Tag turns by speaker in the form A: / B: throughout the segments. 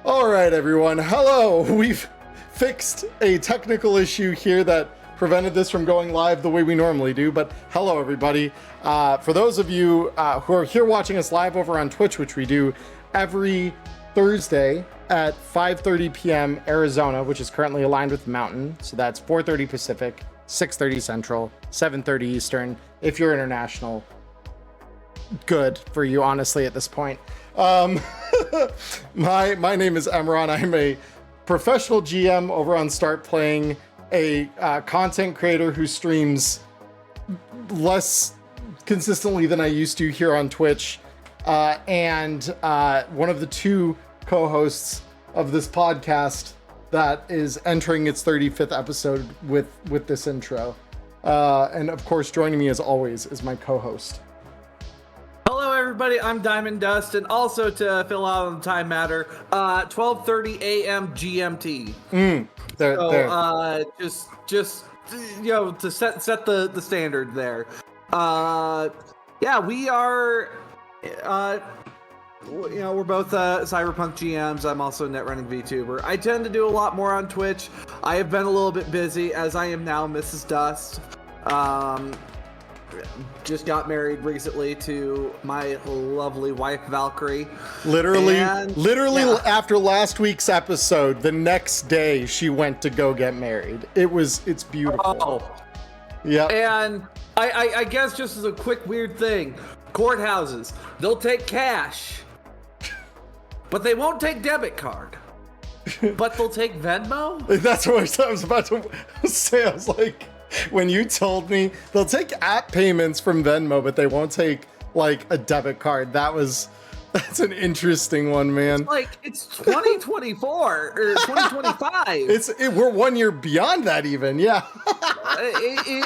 A: All right, everyone. Hello. We've fixed a technical issue here that prevented this from going live the way we normally do. But hello, everybody. For those of you who are here watching us live over on Twitch, which we do every Thursday at 5:30 p.m. Arizona, which is currently aligned with Mountain. So that's 4:30 Pacific, 6:30 Central, 7:30 Eastern. If you're international, good for you, honestly, at this point. My name is Emmerron. I'm a professional GM over on StartPlaying, a content creator who streams less consistently than I used to here on Twitch, and one of the two co-hosts of this podcast that is entering its 35th episode with this intro. And of course, joining me as always is my co-host.
B: Hello, everybody. I'm Diamond Dust, and also to fill out on the time matter, 12:30 a.m. GMT. Just you know, to set the standard there. Yeah, we are. You know, we're both Cyberpunk GMs. I'm also a netrunning VTuber. I tend to do a lot more on Twitch. I have been a little bit busy, as I am now Mrs. Dust. Just got married recently to my lovely wife Valkyrie.
A: Literally,
B: yeah.
A: After last week's episode, the next day she went to go get married. It's beautiful.
B: Oh,
A: yeah.
B: And I guess just as a quick weird thing, courthouses, they'll take cash, but they won't take debit card. But they'll take Venmo?
A: That's what I was about to say. I was like, when you told me they'll take app payments from Venmo, but they won't take like a debit card, that's an interesting one, man.
B: It's 2024 or 2025.
A: We're 1 year beyond that, even. Yeah.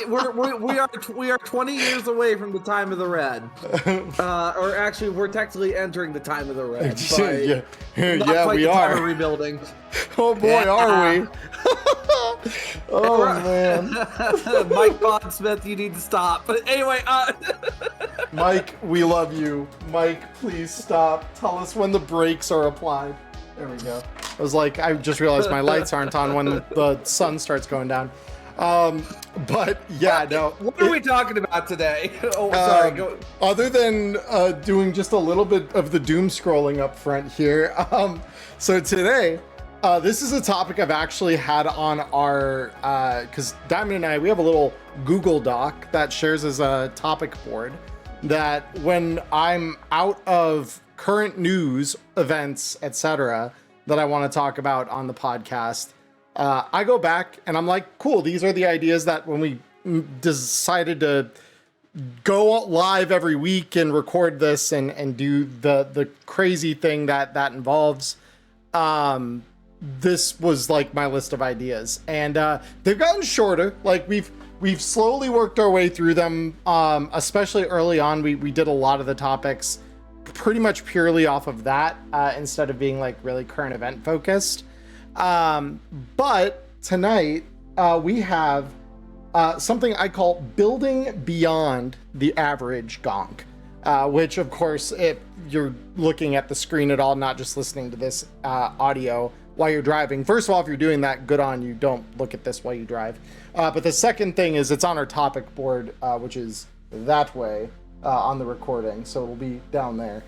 B: we are 20 years away from the time of the red. Or actually, we're technically entering the time of the red.
A: Yeah, we are.
B: Time of rebuilding.
A: Oh boy, are we? Oh man.
B: Mike Bondsmith, you need to stop. But anyway,
A: Mike, we love you. Mike, please stop. Tell us when the brakes are applied. There we go. I was like, I just realized my lights aren't on when the sun starts going down. But yeah, no.
B: What are we talking about today? Oh, sorry. Go.
A: Other than doing just a little bit of the doom scrolling up front here. So today, this is a topic I've actually had on our, because Diamond and I, we have a little Google Doc that shares as a topic board that when I'm out of current news, events, etc., that I want to talk about on the podcast, I go back and I'm like, cool, these are the ideas that when we decided to go live every week and record this and do the crazy thing that involves, this was like my list of ideas, and they've gotten shorter. Like we've slowly worked our way through them, especially early on. We did a lot of the topics pretty much purely off of that, instead of being like really current event focused. But tonight we have something I call building beyond the average Gonk, which of course, if you're looking at the screen at all, not just listening to this audio while you're driving. First of all, if you're doing that, good on you. Don't look at this while you drive. But the second thing is it's on our topic board, which is that way on the recording. So it'll be down there.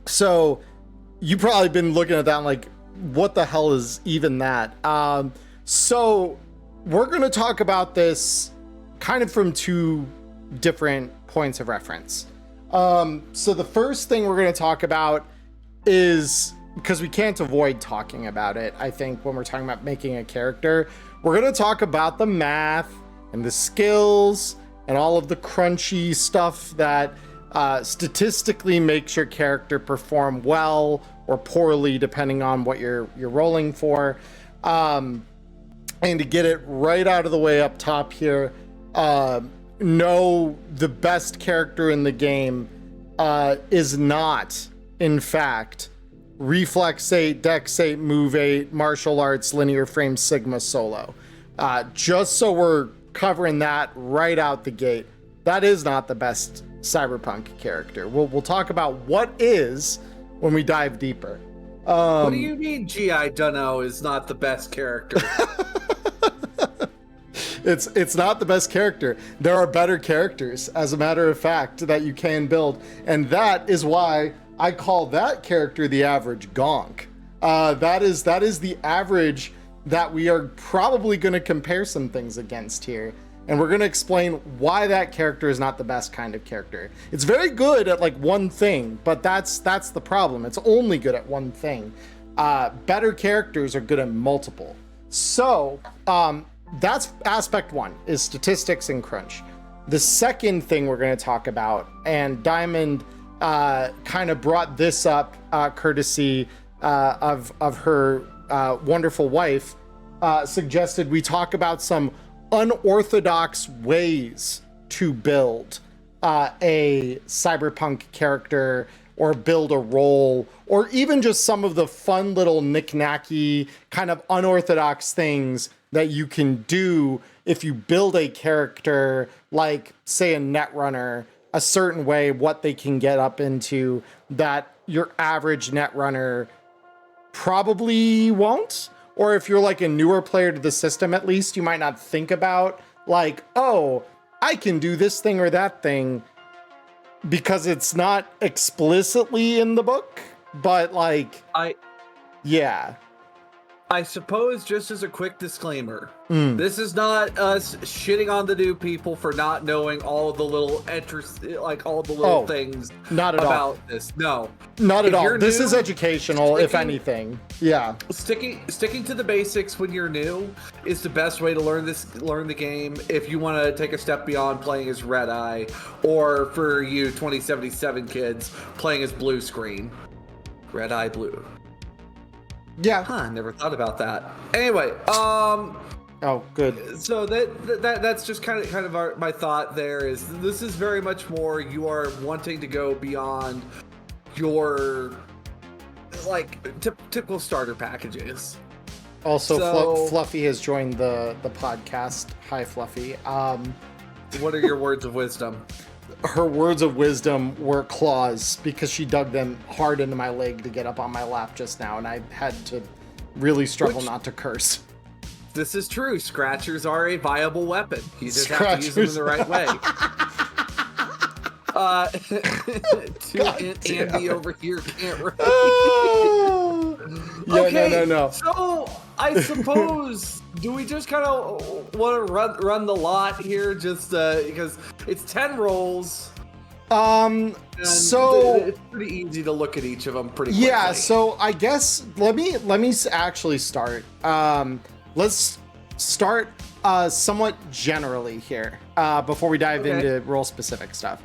A: So you've probably been looking at that and like, what the hell is even that? So we're going to talk about this kind of from two different points of reference. So the first thing we're going to talk about is, because we can't avoid talking about it, I think, when we're talking about making a character, we're going to talk about the math and the skills and all of the crunchy stuff that statistically makes your character perform well or poorly, depending on what you're rolling for. And to get it right out of the way up top here, no, the best character in the game is not, in fact, Reflex 8, Dex 8, Move 8, Martial Arts, Linear Frame, Sigma Solo. Just so we're covering that right out the gate, that is not the best Cyberpunk character. We'll talk about what is when we dive deeper.
B: What do you mean G.I. Dunno is not the best character?
A: It's not the best character. There are better characters, as a matter of fact, that you can build, and that is why I call that character the average Gonk. That is the average that we are probably going to compare some things against here, and we're going to explain why that character is not the best kind of character. It's very good at like one thing, but that's the problem. It's only good at one thing. Better characters are good at multiple. So that's aspect one, is statistics and crunch. The second thing we're going to talk about, and Diamond kind of brought this up courtesy of her wonderful wife, suggested we talk about some unorthodox ways to build a cyberpunk character, or build a role, or even just some of the fun little knick-knacky kind of unorthodox things that you can do if you build a character, like say a netrunner, a certain way, what they can get up into that your average netrunner probably won't. Or if you're like a newer player to the system, at least you might not think about like, oh, I can do this thing or that thing, because it's not explicitly in the book, but like, yeah.
B: I suppose, just as a quick disclaimer, this is not us shitting on the new people for not knowing all the little things
A: not at
B: about
A: all.
B: this. No,
A: not at
B: if
A: all.
B: you're
A: This
B: new,
A: is educational, if anything. Yeah.
B: Sticking to the basics when you're new is the best way to learn the game. If you want to take a step beyond playing as Red Eye, or for you 2077 kids playing as Blue Screen, Red Eye Blue.
A: Yeah.
B: Huh, never thought about that. Anyway,
A: oh, good.
B: So that's just kind of my thought there is this is very much more you are wanting to go beyond your like typical starter packages.
A: Also, Fluffy has joined the podcast. Hi, Fluffy.
B: What are your words of wisdom?
A: Her words of wisdom were claws, because she dug them hard into my leg to get up on my lap just now, and I had to really struggle not to curse.
B: This is true. Scratchers are a viable weapon. You just have to use them in the right way. Andy over here can't write.
A: Yeah,
B: okay,
A: no.
B: So I suppose, do we just kind of want to run the lot here, just because it's 10 rolls?
A: So
B: it's pretty easy to look at each of them pretty quickly.
A: Yeah, so I guess let me actually start. Let's start somewhat generally here before we dive into role specific stuff.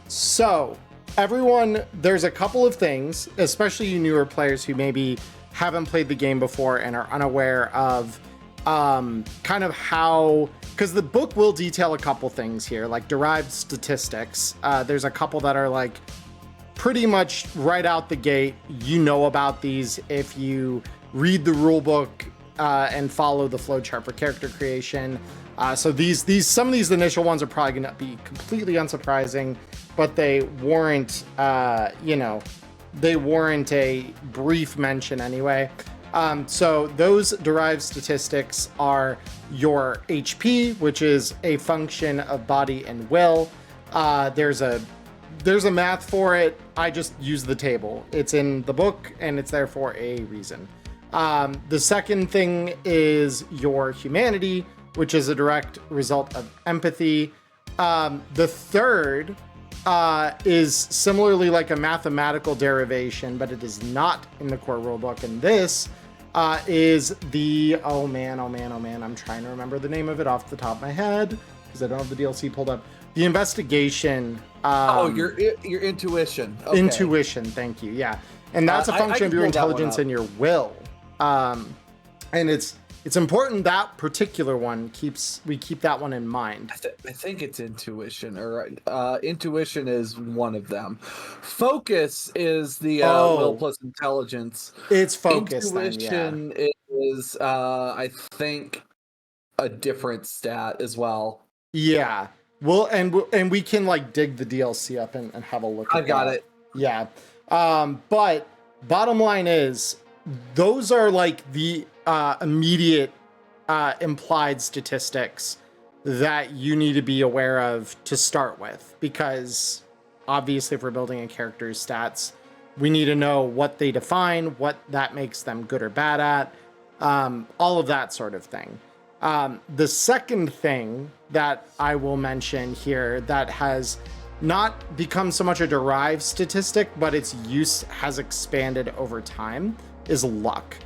A: So everyone, there's a couple of things, especially you newer players who maybe haven't played the game before and are unaware of kind of how, because the book will detail a couple things here, like derived statistics. There's a couple that are like pretty much right out the gate. You know about these if you read the rule book and follow the flowchart for character creation. So these some of these initial ones are probably going to be completely unsurprising, but they warrant they warrant a brief mention anyway. So those derived statistics are your HP, which is a function of body and will. There's a math for it. I just use the table. It's in the book and it's there for a reason. The second thing is your humanity, which is a direct result of empathy. The third is similarly like a mathematical derivation, but it is not in the core rulebook. And this is the, oh man, I'm trying to remember the name of it off the top of my head because I don't have the DLC pulled up. The investigation.
B: Your intuition. Okay.
A: Intuition, thank you. Yeah, and that's a function of your intelligence and your will. And it's important that particular one we keep that one in mind.
B: I think it's intuition, or intuition is one of them. Focus is the will plus intelligence.
A: It's focus.
B: Intuition is I think a different stat as well.
A: Yeah. Well, and we can like dig the DLC up and have a look.
B: I've got it.
A: Yeah. But bottom line is, those are like the immediate implied statistics that you need to be aware of to start with, because obviously if we're building a character's stats, we need to know what they define, what that makes them good or bad at, all of that sort of thing. The second thing that I will mention here that has not become so much a derived statistic, but its use has expanded over time, is luck.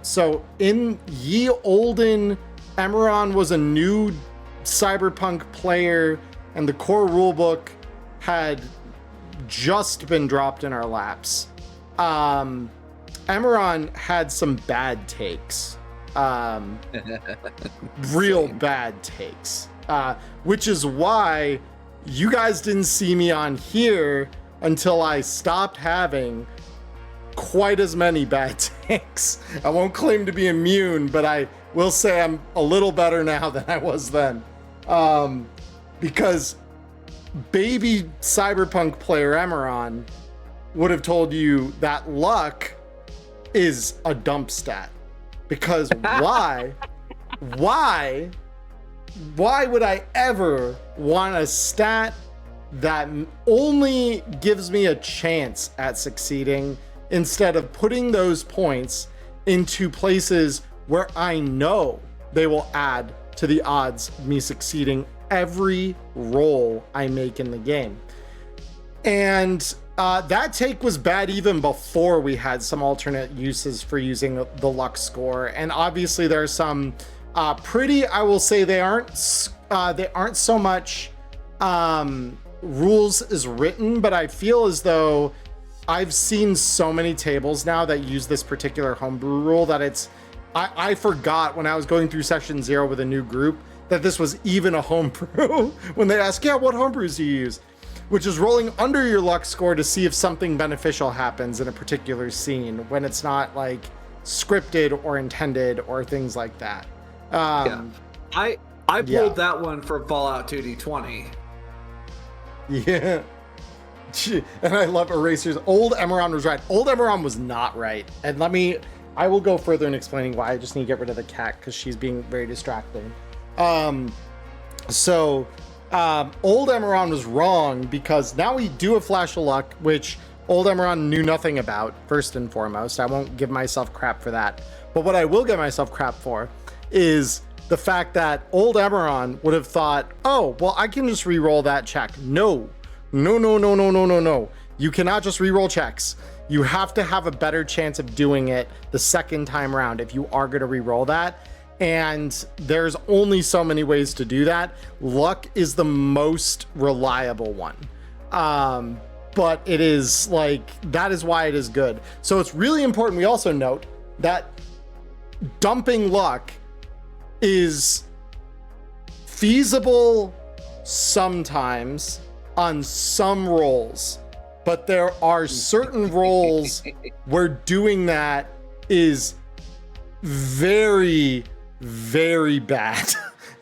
A: So in ye olden, Emmerron was a new cyberpunk player, and the core rulebook had just been dropped in our laps. Emmerron had some bad takes. Real bad takes. Which is why you guys didn't see me on here until I stopped having quite as many bad takes. I won't claim to be immune, but I will say I'm a little better now than I was then. Because baby cyberpunk player Emmerron would have told you that luck is a dump stat. Because why would I ever want a stat that only gives me a chance at succeeding instead of putting those points into places where I know they will add to the odds of me succeeding every roll I make in the game? And that take was bad even before we had some alternate uses for using the luck score. And obviously there are some I will say they aren't so much rules as written, but I feel as though I've seen so many tables now that use this particular homebrew rule that I forgot when I was going through session 0 with a new group that this was even a homebrew when they ask, yeah, what homebrews do you use? Which is rolling under your luck score to see if something beneficial happens in a particular scene when it's not like scripted or intended or things like that.
B: I pulled that one from Fallout 2D20.
A: Yeah. And I love erasers. Old Emmerron was right. Old Emmerron was not right. And I will go further in explaining why. I just need to get rid of the cat because she's being very distracting. Old Emmerron was wrong because now we do a flash of luck, which Old Emmerron knew nothing about, first and foremost. I won't give myself crap for that. But what I will give myself crap for is the fact that Old Emmerron would have thought, oh, well, I can just re-roll that check. No. You cannot just re-roll checks. You have to have a better chance of doing it the second time around if you are going to re-roll that. And there's only so many ways to do that. Luck is the most reliable one. But it is like, that is why it is good. So it's really important. We also note that dumping luck is feasible sometimes on some rolls, but there are certain rolls where doing that is very, very bad.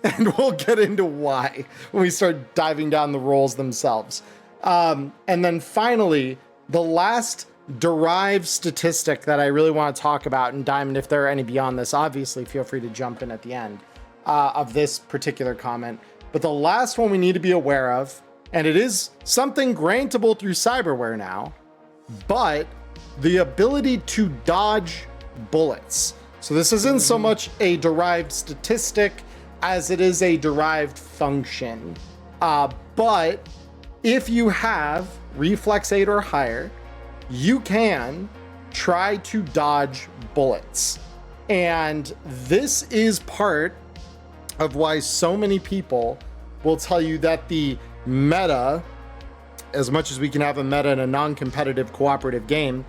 A: And we'll get into why when we start diving down the rolls themselves. And then finally, the last derived statistic that I really want to talk about, and Diamond, if there are any beyond this, obviously feel free to jump in at the end of this particular comment. But the last one we need to be aware of, and it is something grantable through cyberware now, but the ability to dodge bullets. So this isn't so much a derived statistic as it is a derived function. But if you have reflex 8 or higher, you can try to dodge bullets. And this is part of why so many people will tell you that the meta, as much as we can have a meta in a non-competitive cooperative game,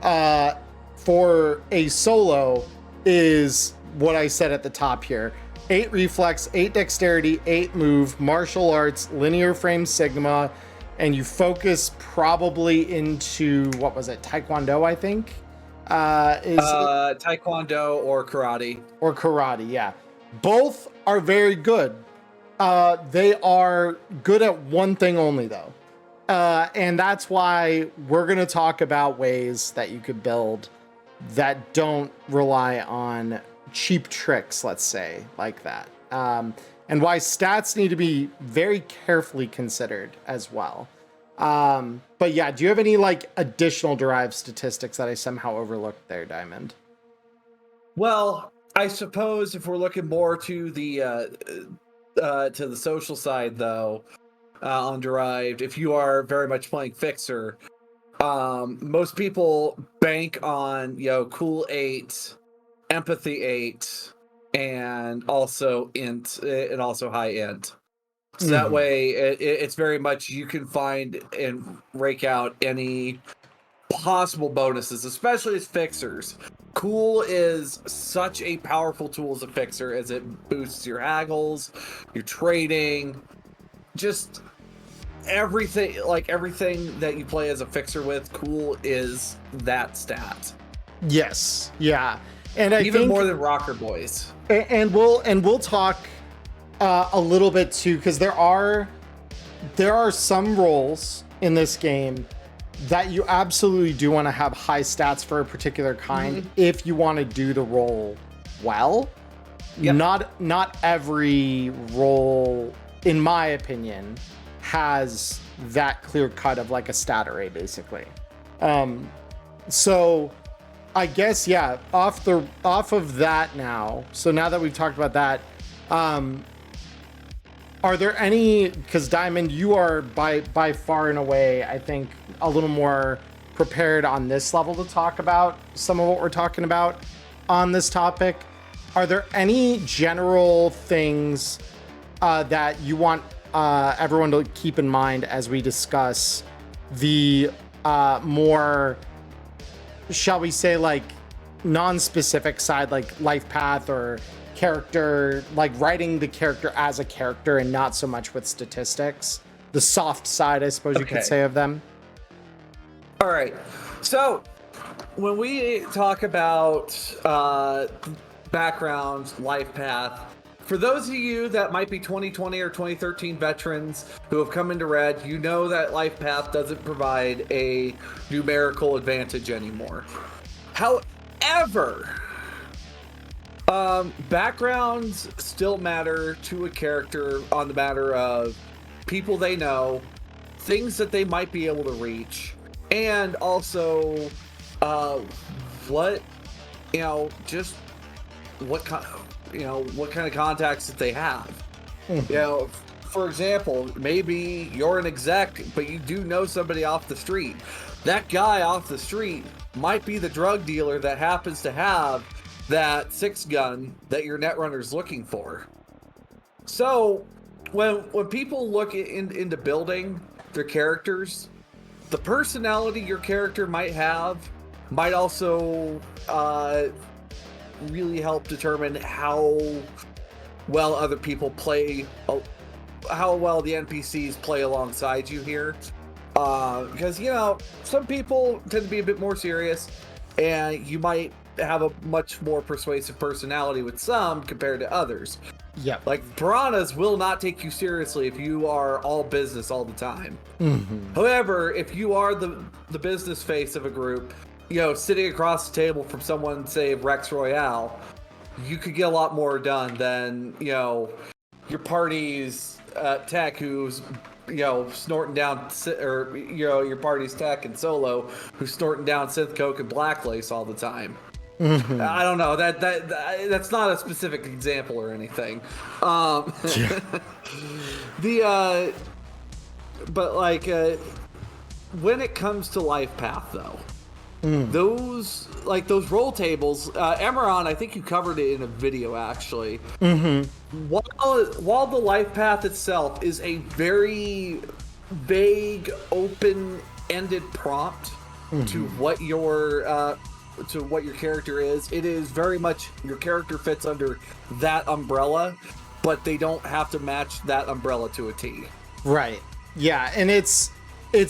A: for a solo is what I said at the top here. 8 reflex, 8 dexterity, 8 move, martial arts, linear frame sigma, and you focus probably into, what was it, Taekwondo, I think?
B: Taekwondo or karate.
A: Or karate, yeah. Both are very good. They are good at one thing only, though. And that's why we're going to talk about ways that you could build that don't rely on cheap tricks, let's say, like that. And why stats need to be very carefully considered as well. But yeah, do you have any like additional derived statistics that I somehow overlooked there, Diamond?
B: Well, I suppose if we're looking more to the social side, though, on derived, if you are very much playing fixer, most people bank on cool 8, empathy 8, and also int, and also high int. So that way, it's very much you can find and rake out any possible bonuses, especially as fixers. Cool is such a powerful tool as a fixer, as it boosts your haggles, your trading, just everything. Like everything that you play as a fixer with, cool is that stat.
A: Yes, yeah, and I
B: even
A: think,
B: more than Rocker Boys.
A: And we'll talk a little bit too, because there are some roles in this game that you absolutely do want to have high stats for a particular kind if you want to do the role well. Yep. Not every role, in my opinion, has that clear cut of like a stat array, basically. So I guess, yeah, off of that now. So now that we've talked about that, are there any, because Diamond, you are by far and away, I think, a little more prepared on this level to talk about some of what we're talking about on this topic. Are there any general things that you want everyone to keep in mind as we discuss the more, shall we say, like non-specific side, like life path or character, like writing the character as a character and not so much with statistics, the soft side, I suppose you could say, of them?
B: All right, so when we talk about background, life path, for those of you that might be 2020 or 2013 veterans who have come into Red, you know that life path doesn't provide a numerical advantage anymore. However, backgrounds still matter to a character on the matter of people they know, things that they might be able to reach, and also what kind of contacts that they have. For example, maybe you're an exec, but you do know somebody off the street. That guy off the street might be the drug dealer that happens to have that 6-gun that your netrunner's looking for. So when people look into building their characters, the personality your character might have might also really help determine how well other people play, how well the NPCs play alongside you here. Because, some people tend to be a bit more serious, and you might have a much more persuasive personality with some compared to others.
A: Yeah.
B: Like, piranhas will not take you seriously if you are all business all the time. However, if you are the business face of a group, sitting across the table from someone, say, Rex Royale, you could get a lot more done than, your party's tech who's, snorting down, or, your party's tech and solo who's snorting down synth coke and black lace all the time. I don't know, that's not a specific example or anything. But like, when it comes to life path, though, those roll tables, Emmerron, I think you covered it in a video, actually. While the life path itself is a very vague, open-ended prompt to what your character is, it is very much your character fits under that umbrella, but they don't have to match that umbrella to a T.
A: Right. Yeah, and it's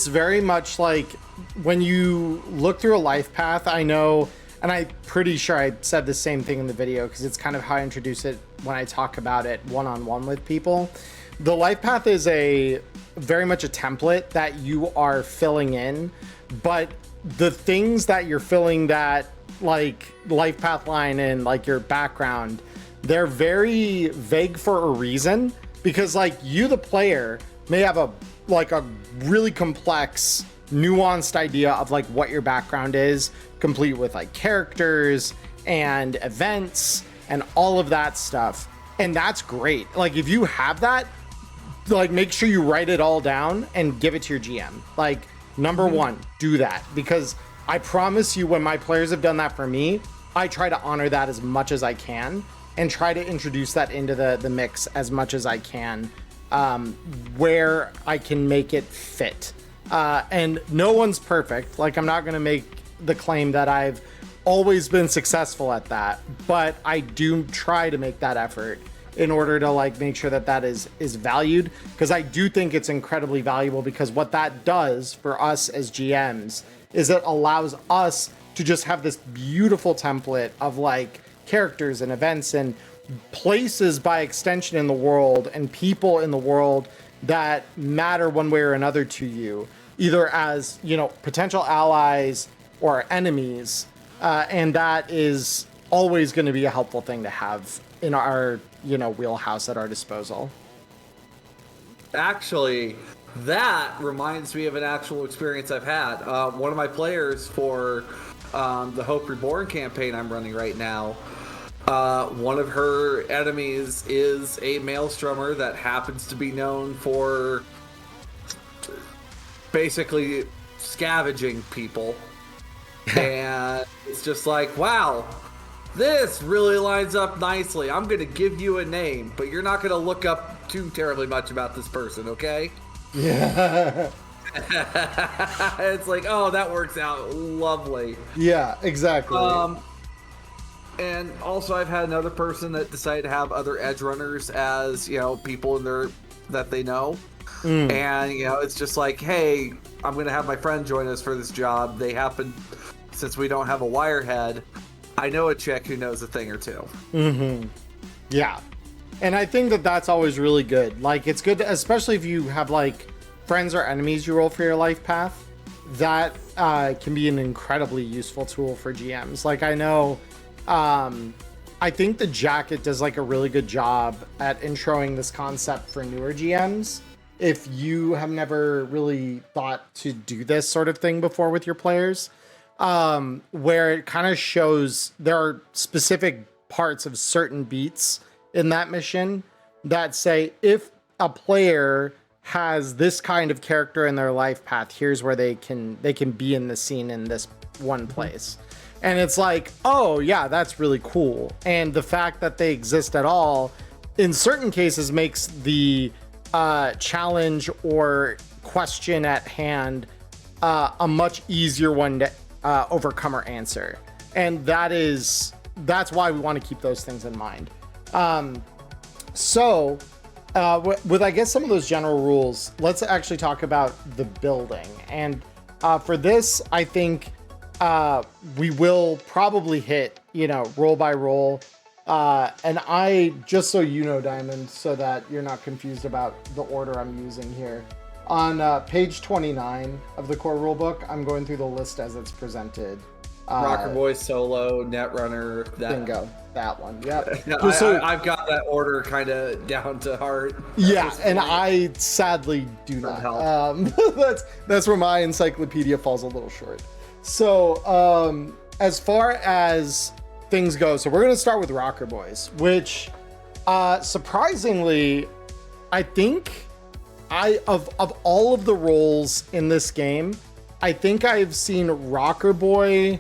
A: very much like when you look through a life path, I know, and I'm pretty sure I said the same thing in the video because it's kind of how I introduce it when I talk about it one-on-one with people. The life path is very much a template that you are filling in, but the things that you're filling that like life path line and like your background, they're very vague for a reason, because like you, the player, may have a really complex, nuanced idea of like what your background is, complete with like characters and events and all of that stuff. And that's great. Like if you have that, like make sure you write it all down and give it to your GM. Like number one, do that, because I promise you, when my players have done that for me, I try to honor that as much as I can and try to introduce that into the mix as much as I can, where I can make it fit. And no one's perfect. Like I'm not going to make the claim that I've always been successful at that, but I do try to make that effort in order to like make sure that that is valued, because I do think it's incredibly valuable, because what that does for us as GMs is it allows us to just have this beautiful template of like characters and events and places by extension in the world and people in the world that matter one way or another to you, either as, you know, potential allies or enemies. And that is always going to be a helpful thing to have in our, you know, wheelhouse at our disposal.
B: Actually, that reminds me of an actual experience I've had. One of my players for the Hope Reborn campaign I'm running right now, one of her enemies is a maelstrommer that happens to be known for basically scavenging people. And it's just like, wow, this really lines up nicely. I'm going to give you a name, but you're not going to look up too terribly much about this person, okay?
A: Yeah.
B: It's like, oh, that works out lovely.
A: Yeah, exactly.
B: And also I've had another person that decided to have other edge runners as, you know, people in their that they know. And, you know, it's just like, hey, I'm going to have my friend join us for this job. They happen, since we don't have a wirehead, I know a chick who knows a thing or two.
A: Yeah. And I think that that's always really good. Like, it's good, especially if you have like friends or enemies you roll for your life path, that can be an incredibly useful tool for GMs. Like, I know, I think the jacket does like a really good job at introing this concept for newer GMs. If you have never really thought to do this sort of thing before with your players, where it kind of shows there are specific parts of certain beats in that mission that say, if a player has this kind of character in their life path, here's where they can be in the scene in this one place. And it's like, oh yeah, that's really cool. And the fact that they exist at all in certain cases makes the challenge or question at hand a much easier one to overcome or answer. And that's why we want to keep those things in mind. So with I guess some of those general rules, let's actually talk about the building. And for this, I think we will probably hit, you know, roll by roll. And I, just so you know, Diamond, so that you're not confused about the order I'm using here, on page 29 of the core rulebook, I'm going through the list as it's presented.
B: Rocker Boy, Solo, Netrunner, that
A: bingo, that one. Yep.
B: I've got that order kind of down to heart.
A: Yeah, and I sadly do not. That's where my encyclopedia falls a little short. So as far as things go, so we're going to start with Rocker Boys, which surprisingly, I think of all of the roles in this game, I think I've seen Rocker Boy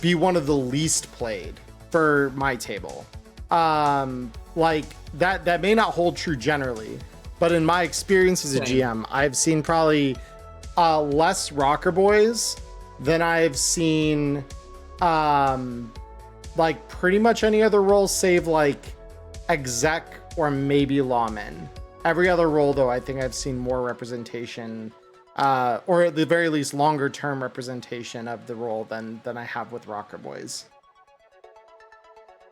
A: be one of the least played for my table. Like that may not hold true generally, but in my experience as a GM, I've seen probably less Rocker Boys than I've seen like pretty much any other role save like exec or maybe lawman. Every other role, though, I think I've seen more representation, or at the very least longer term representation of the role than I have with Rocker Boys.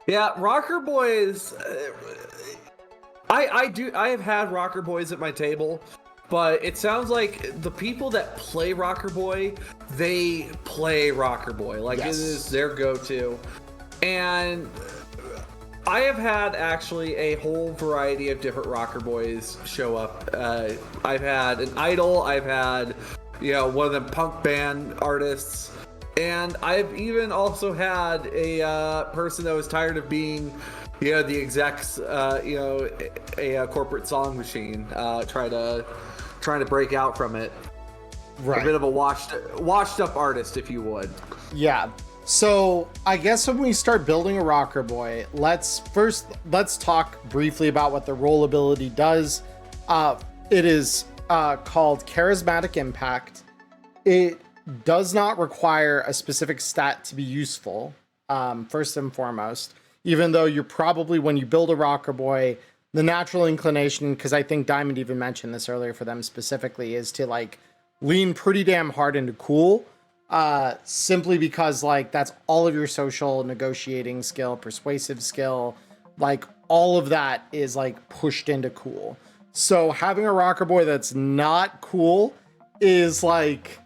B: Yeah, Rocker Boys, I have had Rocker Boys at my table, but it sounds like the people that play Rocker Boy, they play Rocker Boy. Like,
A: Yes.
B: it is their go-to. And I have had actually a whole variety of different Rocker Boys show up. I've had an idol, I've had, one of them punk band artists, and I've even also had a person that was tired of being, the execs, a corporate song machine, trying to break out from it.
A: Right.
B: A bit of a washed up artist, if you would.
A: Yeah. So I guess when we start building a Rocker Boy, let's talk briefly about what the roll ability does. It is called Charismatic Impact. It does not require a specific stat to be useful, first and foremost, even though you're probably, when you build a Rocker Boy, the natural inclination, because I think Diamond even mentioned this earlier for them specifically, is to like lean pretty damn hard into cool. Simply because like that's all of your social negotiating skill, persuasive skill, like all of that is like pushed into cool. So having a Rocker Boy that's not cool is like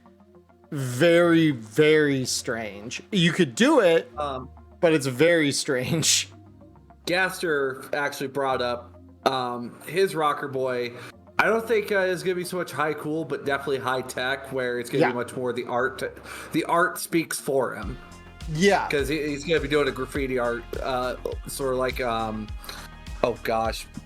A: very, very strange. You could do it, but it's very strange.
B: Gaster actually brought up his Rocker Boy. I don't think it's going to be so much high cool, but definitely high tech, where it's going to be much more the art. The art speaks for him.
A: Yeah.
B: Because he's going to be doing a graffiti art, sort of like,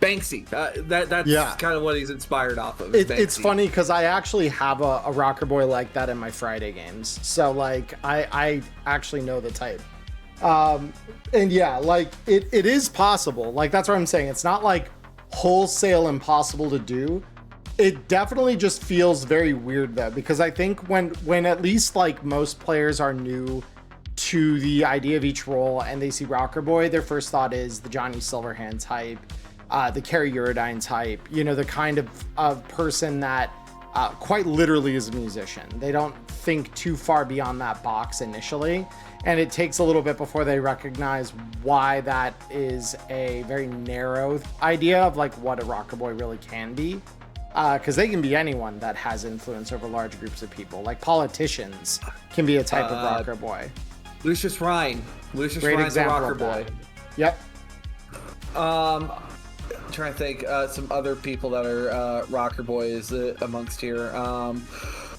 B: Banksy. That's kind of what he's inspired off of.
A: It's funny because I actually have a Rocker Boy like that in my Friday games. So, like, I actually know the type. And yeah, like, it is possible. Like, that's what I'm saying. It's not like wholesale impossible to do. It definitely just feels very weird though, because I think when at least like most players are new to the idea of each role and they see Rocker Boy, their first thought is the Johnny Silverhand type, the Carrie Uridine type, the kind of person that quite literally is a musician. They don't think too far beyond that box initially, and it takes a little bit before they recognize why that is a very narrow idea of like what a Rocker Boy really can be, because they can be anyone that has influence over large groups of people. Like politicians can be a type of Rocker Boy.
B: Lucius Rhyne.
A: Great
B: Rhine's a Rocker Boy.
A: Yep.
B: I'm trying to think some other people that are Rocker Boys amongst here.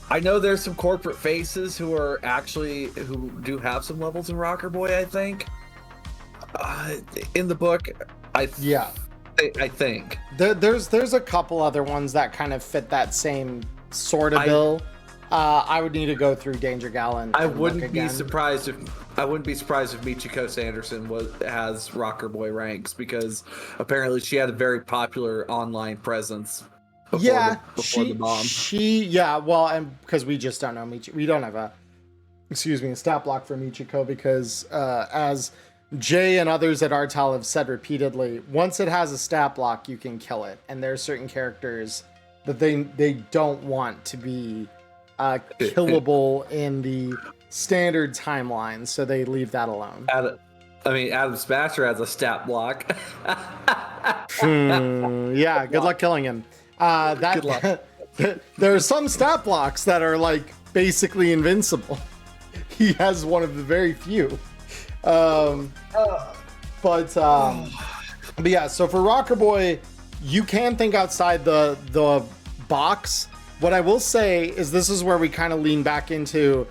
B: I know there's some corporate faces who do have some levels in Rocker Boy, I think. In the book, I think.
A: There's a couple other ones that kind of fit that same sort of bill. I would need to go through Danger Gal and
B: I wouldn't be surprised if Michiko Sanderson has Rocker Boy ranks, because apparently she had a very popular online presence. Before the bomb.
A: Well, and because we just don't know we don't have a stat block for Michiko, because as Jay and others at Artel have said repeatedly, once it has a stat block, you can kill it, and there are certain characters that they don't want to be killable in the standard timeline, so they leave that alone.
B: Adam Smasher has a stat block.
A: Yeah, good luck killing him. Good luck. There are some stat blocks that are like basically invincible. He has one of the very few. But yeah, so for Rocker Boy, you can think outside the box. What I will say is this is where we kind of lean back into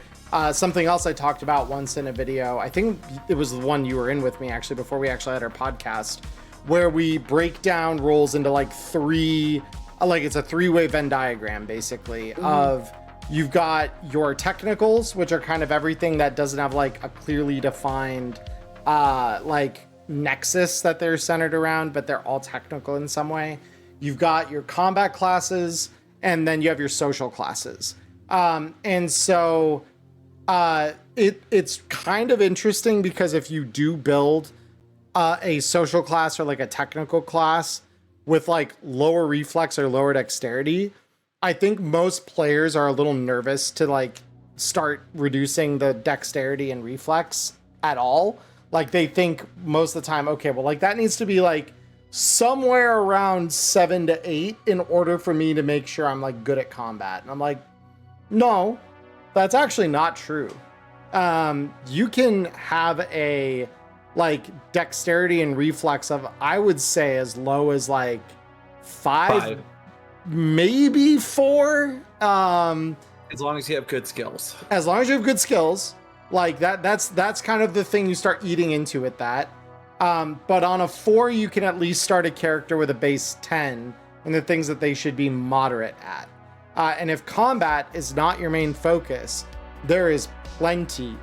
A: something else I talked about once in a video. I think it was the one you were in with me actually before we actually had our podcast, where we break down roles into like it's a three-way Venn diagram basically. Of you've got your technicals, which are kind of everything that doesn't have like a clearly defined like nexus that they're centered around, but they're all technical in some way. You've got your combat classes, and then you have your social classes. And so it's kind of interesting, because if you do build a social class or like a technical class with like lower reflex or lower dexterity, I think most players are a little nervous to like start reducing the dexterity and reflex at all. Like they think most of the time, okay, well, like that needs to be like somewhere around 7 to 8 in order for me to make sure I'm like good at combat. And I'm like, no, that's actually not true. You can have a like dexterity and reflex of, I would say, as low as like 5. Maybe 4.
B: As long as you have good skills.
A: As long as you have good skills, like that's kind of the thing you start eating into with that. But on a 4, you can at least start a character with a base 10 and the things that they should be moderate at. And if combat is not your main focus, there is plenty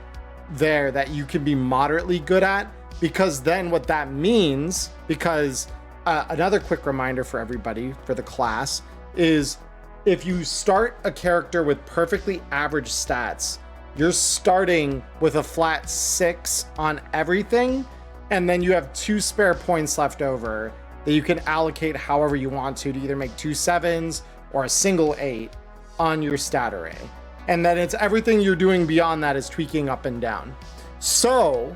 A: there that you can be moderately good at, because then what that means, because another quick reminder for everybody for the class is, if you start a character with perfectly average stats, you're starting with a flat 6 on everything, and then you have 2 spare points left over that you can allocate however you want to either make 2 7s or a single 8 on your stat array. And then it's everything you're doing beyond that is tweaking up and down. So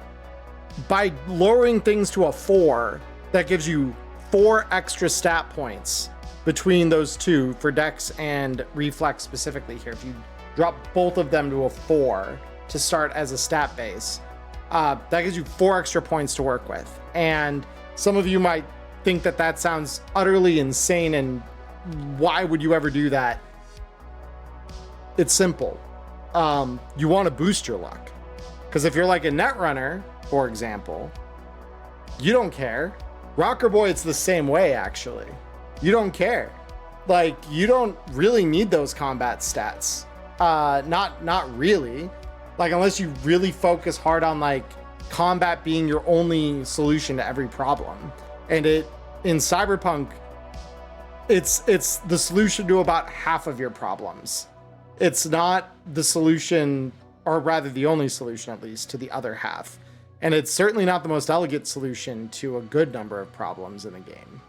A: by lowering things to a 4, that gives you 4 extra stat points between those two for dex and reflex specifically here. If you drop both of them to a 4 to start as a stat base, that gives you 4 extra points to work with. And some of you might think that that sounds utterly insane, and why would you ever do that? It's simple. You want to boost your luck, because if you're like a netrunner, for example, you don't care. Rocker Boy, it's the same way, actually. You don't care. Like, you don't really need those combat stats. Not really. Like, unless you really focus hard on like combat being your only solution to every problem. And in Cyberpunk, it's the solution to about half of your problems. It's not the solution, or rather the only solution at least, to the other half. And it's certainly not the most elegant solution to a good number of problems in the game.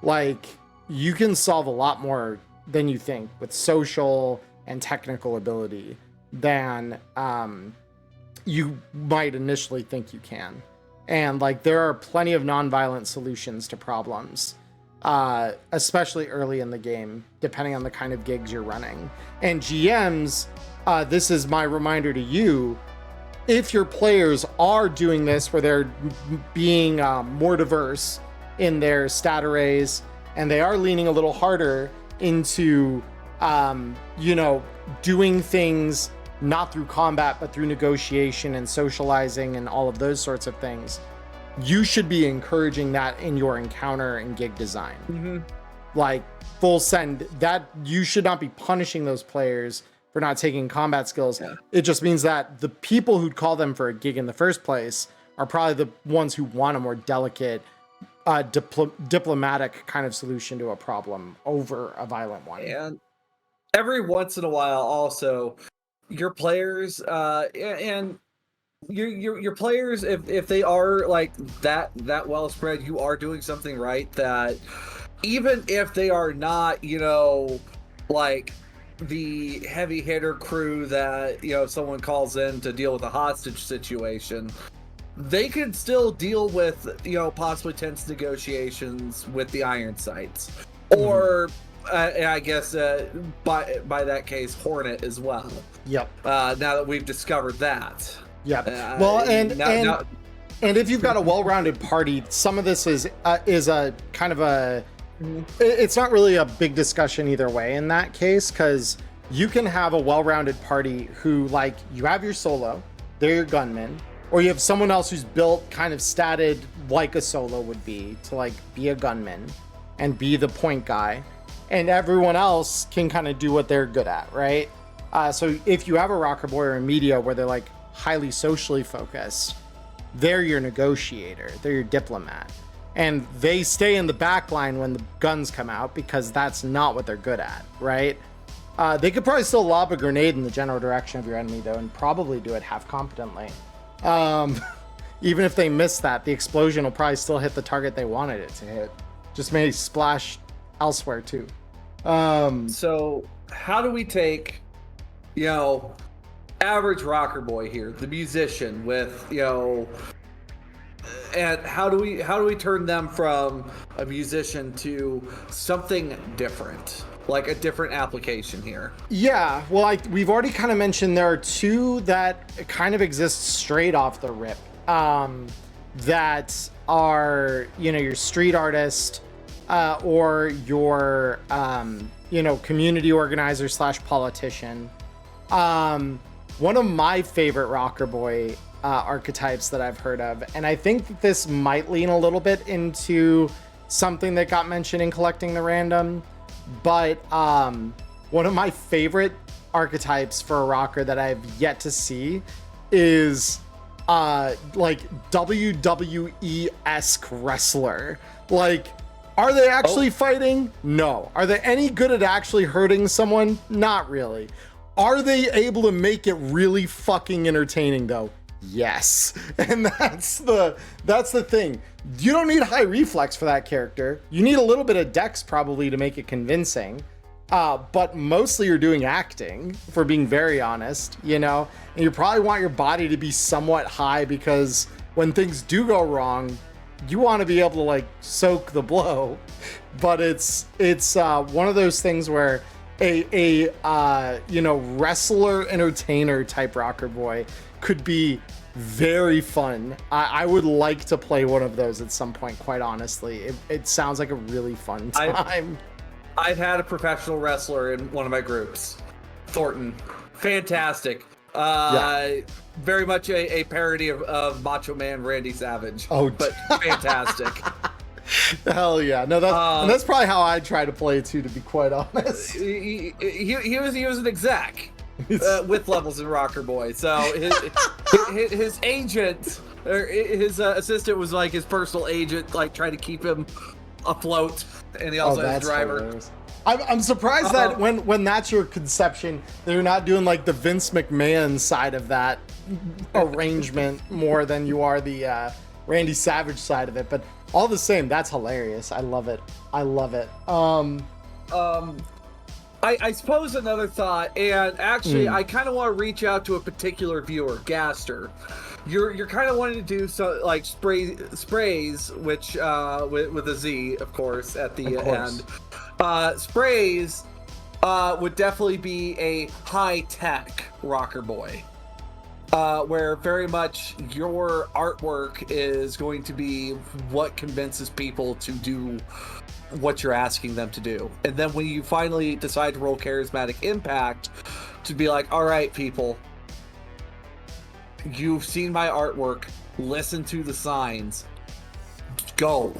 A: Like, you can solve a lot more than you think with social and technical ability than you might initially think you can. And like, there are plenty of non-violent solutions to problems, especially early in the game, depending on the kind of gigs you're running. And GMs, this is my reminder to you, if your players are doing this where they're being more diverse in their stat arrays, and they are leaning a little harder into, doing things not through combat, but through negotiation and socializing and all of those sorts of things, you should be encouraging that in your encounter and gig design. Mm-hmm. Like, full send. That you should not be punishing those players for not taking combat skills. Yeah. It just means that the people who'd call them for a gig in the first place are probably the ones who want a more delicate, diplomatic kind of solution to a problem over a violent one.
B: And every once in a while, also, your players and your players, if they are like that well spread, you are doing something right. That even if they are not, like the heavy hitter crew that someone calls in to deal with a hostage situation, they can still deal with possibly tense negotiations with the iron sights, or I guess by that case Hornet as well.
A: Yep. Now
B: that we've discovered that.
A: Yep. Well, and if you've got a well-rounded party, some of this is a kind of a. It's not really a big discussion either way in that case, because you can have a well-rounded party who, like, you have your solo, they're your gunman, or you have someone else who's built kind of statted like a solo would be to like be a gunman and be the point guy, and everyone else can kind of do what they're good at, right? So if you have a rocker boy or a media where they're like highly socially focused, they're your negotiator, they're your diplomat. And they stay in the back line when the guns come out, because that's not what they're good at, right? They could probably still lob a grenade in the general direction of your enemy, though, and probably do it half competently. Even if they miss that, the explosion will probably still hit the target they wanted it to hit. Just may splash elsewhere, too.
B: So how do we take, average rocker boy here, the musician with, And how do we turn them from a musician to something different, like a different application here?
A: Yeah, well, we've already kind of mentioned there are two that kind of exist straight off the rip. That are, your street artist, or your, community organizer / politician. One of my favorite rocker boy archetypes that I've heard of, and I think that this might lean a little bit into something that got mentioned in Collecting the Random, but one of my favorite archetypes for a rocker that I've yet to see is like WWE-esque wrestler. Like, are they actually fighting? No. Are they any good at actually hurting someone? Not really. Are they able to make it really fucking entertaining though? Yes. And that's the thing. You don't need high reflex for that character. You need a little bit of dex probably to make it convincing. But mostly you're doing acting, for being very honest, and you probably want your body to be somewhat high because when things do go wrong, you want to be able to like soak the blow. But it's one of those things where a wrestler entertainer type rocker boy could be very fun. I would like to play one of those at some point, quite honestly. It sounds like a really fun time.
B: I've had a professional wrestler in one of my groups, Thornton. Fantastic. Very much a parody of Macho Man Randy Savage.
A: Oh,
B: but fantastic.
A: Hell yeah. No, that's probably how I try to play too, to be quite honest.
B: He was an exec with levels in Rocker Boy. So his agent, or his assistant was like his personal agent, like trying to keep him afloat. And he also has a driver.
A: Hilarious. I'm surprised that when that's your conception, they're not doing like the Vince McMahon side of that arrangement more than you are the Randy Savage side of it. But all the same, that's hilarious. I love it.
B: I suppose another thought, and actually I kind of want to reach out to a particular viewer, Gaster. You're kind of wanting to do so like sprays, which with a Z, of course, at the end. Sprays would definitely be a high-tech rocker boy, where very much your artwork is going to be what convinces people to do what you're asking them to do. And then when you finally decide to roll charismatic impact, to be like, all right, people, you've seen my artwork, listen to the signs, go.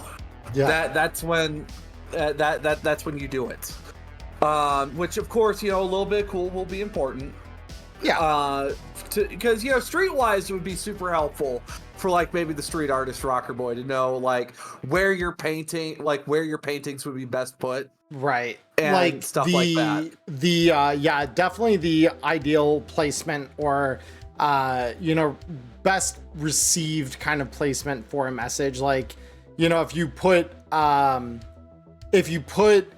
B: Yeah. That's when that's when you do it. Which of course, a little bit cool will be important.
A: Yeah.
B: Because streetwise it would be super helpful for like maybe the street artist rocker boy to know like where your paintings would be best put.
A: Right.
B: And like stuff like that.
A: Definitely the ideal placement, or best received kind of placement for a message. Like, if you put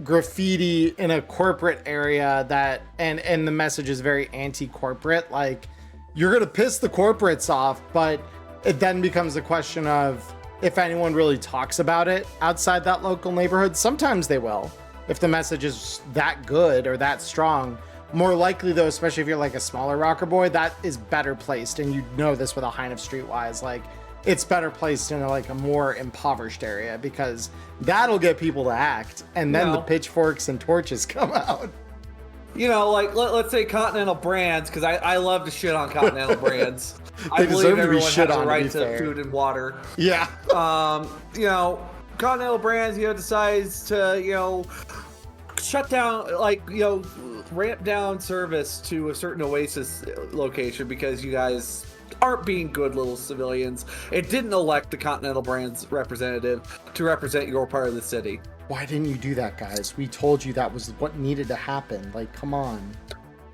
A: graffiti in a corporate area that and the message is very anti-corporate, like, you're gonna piss the corporates off, but it then becomes a question of if anyone really talks about it outside that local neighborhood. Sometimes they will, if the message is that good or that strong. More likely though, especially if you're like a smaller rocker boy, that is better placed, and you know this with a Hein of Streetwise, like, it's better placed in like a more impoverished area, because that'll get people to act, and then the pitchforks and torches come out.
B: Like let's say Continental Brands, because I love to shit on Continental Brands.
A: They
B: I believe everyone has
A: a
B: right to food and water.
A: Yeah.
B: Continental Brands, decides to, shut down, ramp down service to a certain Oasis location because you guys aren't being good little civilians. It didn't elect the Continental Brands representative to represent your part of the city.
A: Why didn't you do that, guys? We told you that was what needed to happen. Like, come on.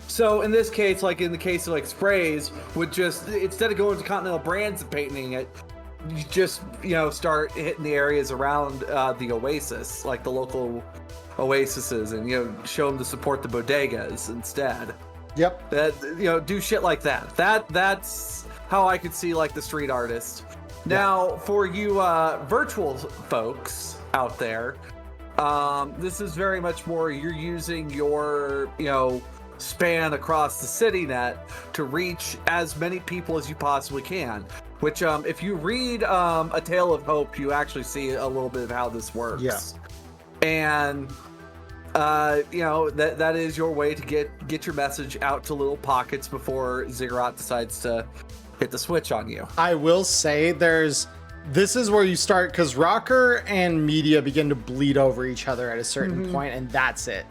B: So in this case, like in the case of like sprays, would just, instead of going to Continental Brands and painting it, you just, start hitting the areas around the Oasis, like the local Oases, and, show them to support the bodegas instead.
A: Yep.
B: That, do shit like that. That's how I could see like the street artist. Now, for you virtual folks out there, this is very much more you're using your, span across the city net to reach as many people as you possibly can. Which, if you read A Tale of Hope, you actually see a little bit of how this works.
A: Yeah.
B: And that is your way to get your message out to little pockets before Ziggurat decides to hit the switch on you.
A: I will say this is where you start, because rocker and media begin to bleed over each other at a certain point, and that's it.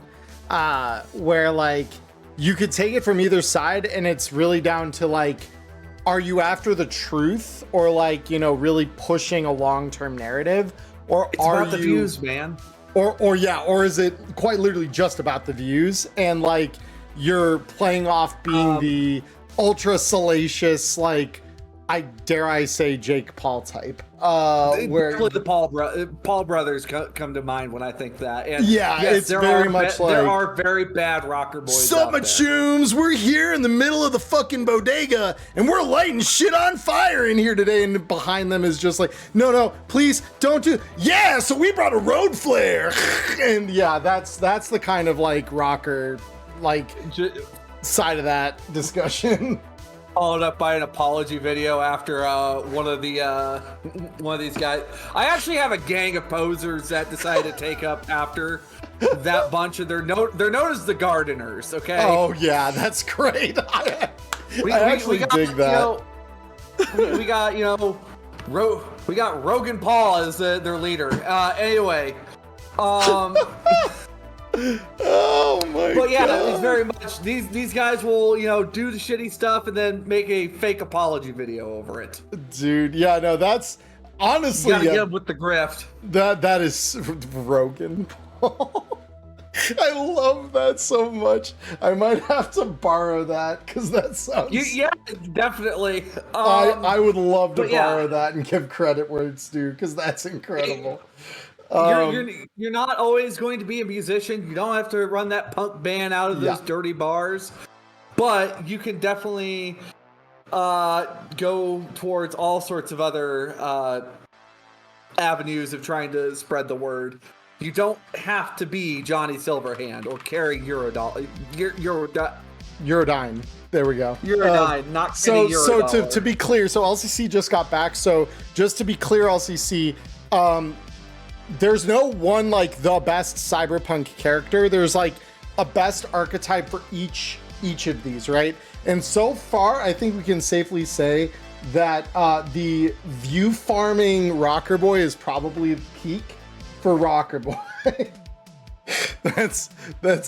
A: Where like you could take it from either side, and it's really down to like, are you after the truth or like, really pushing a long-term narrative, or
B: it's about the views, man.
A: Or is it quite literally just about the views, and like you're playing off being the ultra salacious, like, I dare I say Jake Paul type, where
B: the Paul brothers come to mind when I think that. And
A: yeah, yes, it's very much like,
B: there are very bad rocker boys.
A: Sup, chooms, we're here in the middle of the fucking bodega and we're lighting shit on fire in here today, and behind them is just like, no, please don't do. Yeah, so we brought a road flare, and yeah, that's the kind of like rocker like side of that discussion.
B: Followed up by an apology video after one of these guys. I actually have a gang of posers that decided to take up after that bunch of they're known as the Gardeners. Okay.
A: Oh yeah, that's great. I actually dig that.
B: We got Rogan Paul as their leader. Anyway.
A: Oh my god.
B: But yeah, it's very much these guys will, do the shitty stuff and then make a fake apology video over it.
A: Dude, yeah, no, that's honestly,
B: you gotta get with the grift.
A: That is Rogan Paul. I love that so much. I might have to borrow that because that sounds.
B: Yeah, definitely.
A: I would love to borrow that and give credit where it's due, because that's incredible.
B: You're not always going to be a musician. You don't have to run that punk band out of those dirty bars, but you can definitely go towards all sorts of other avenues of trying to spread the word. You don't have to be Johnny Silverhand or carry Eurodyne.
A: There we go.
B: Eurodyne, not kidding.
A: So to be clear, so LCC just got back. So just to be clear, LCC, there's no one like the best cyberpunk character. There's like a best archetype for each of these, right? And so far, I think we can safely say that the view farming rocker boy is probably peak for rocker boy. that's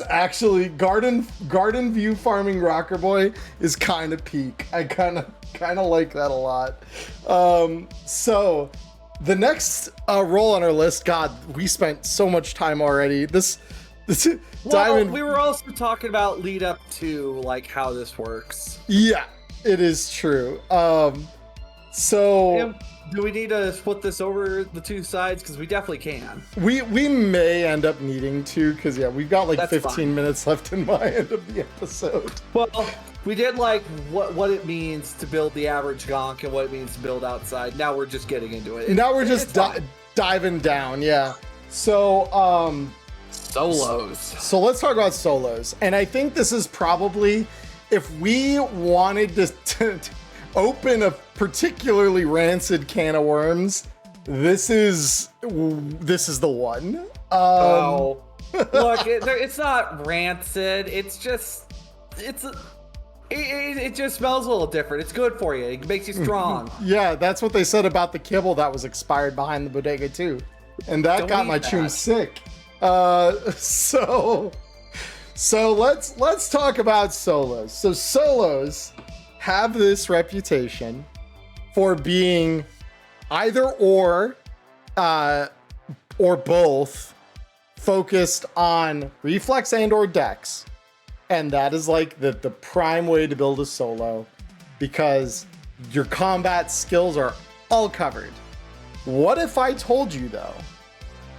A: actually garden view farming rocker boy is kind of peak. I kind of like that a lot. So the next role on our list, God, we spent so much time already. This Diamond.
B: We were also talking about lead up to like how this works.
A: Yeah, it is true. So
B: do we need to split this over the two sides? Because we definitely can.
A: We may end up needing to, because we've got like
B: That's
A: 15 minutes left in my end of the episode.
B: Well, we did like what it means to build the average Gonk and what it means to build outside. Now we're just getting into it.
A: Now we're just diving down, yeah. So
B: solos.
A: So let's talk about solos. And I think this is probably, if we wanted to open a particularly rancid can of worms, this is the one.
B: Look, it's not rancid. It's just it just smells a little different. It's good for you. It makes you strong.
A: Yeah, that's what they said about the kibble that was expired behind the bodega too, and that got my choom sick. So let's talk about solos. So solos have this reputation for being either or both focused on reflex and or dex. And that is like the prime way to build a solo, because your combat skills are all covered. What if I told you though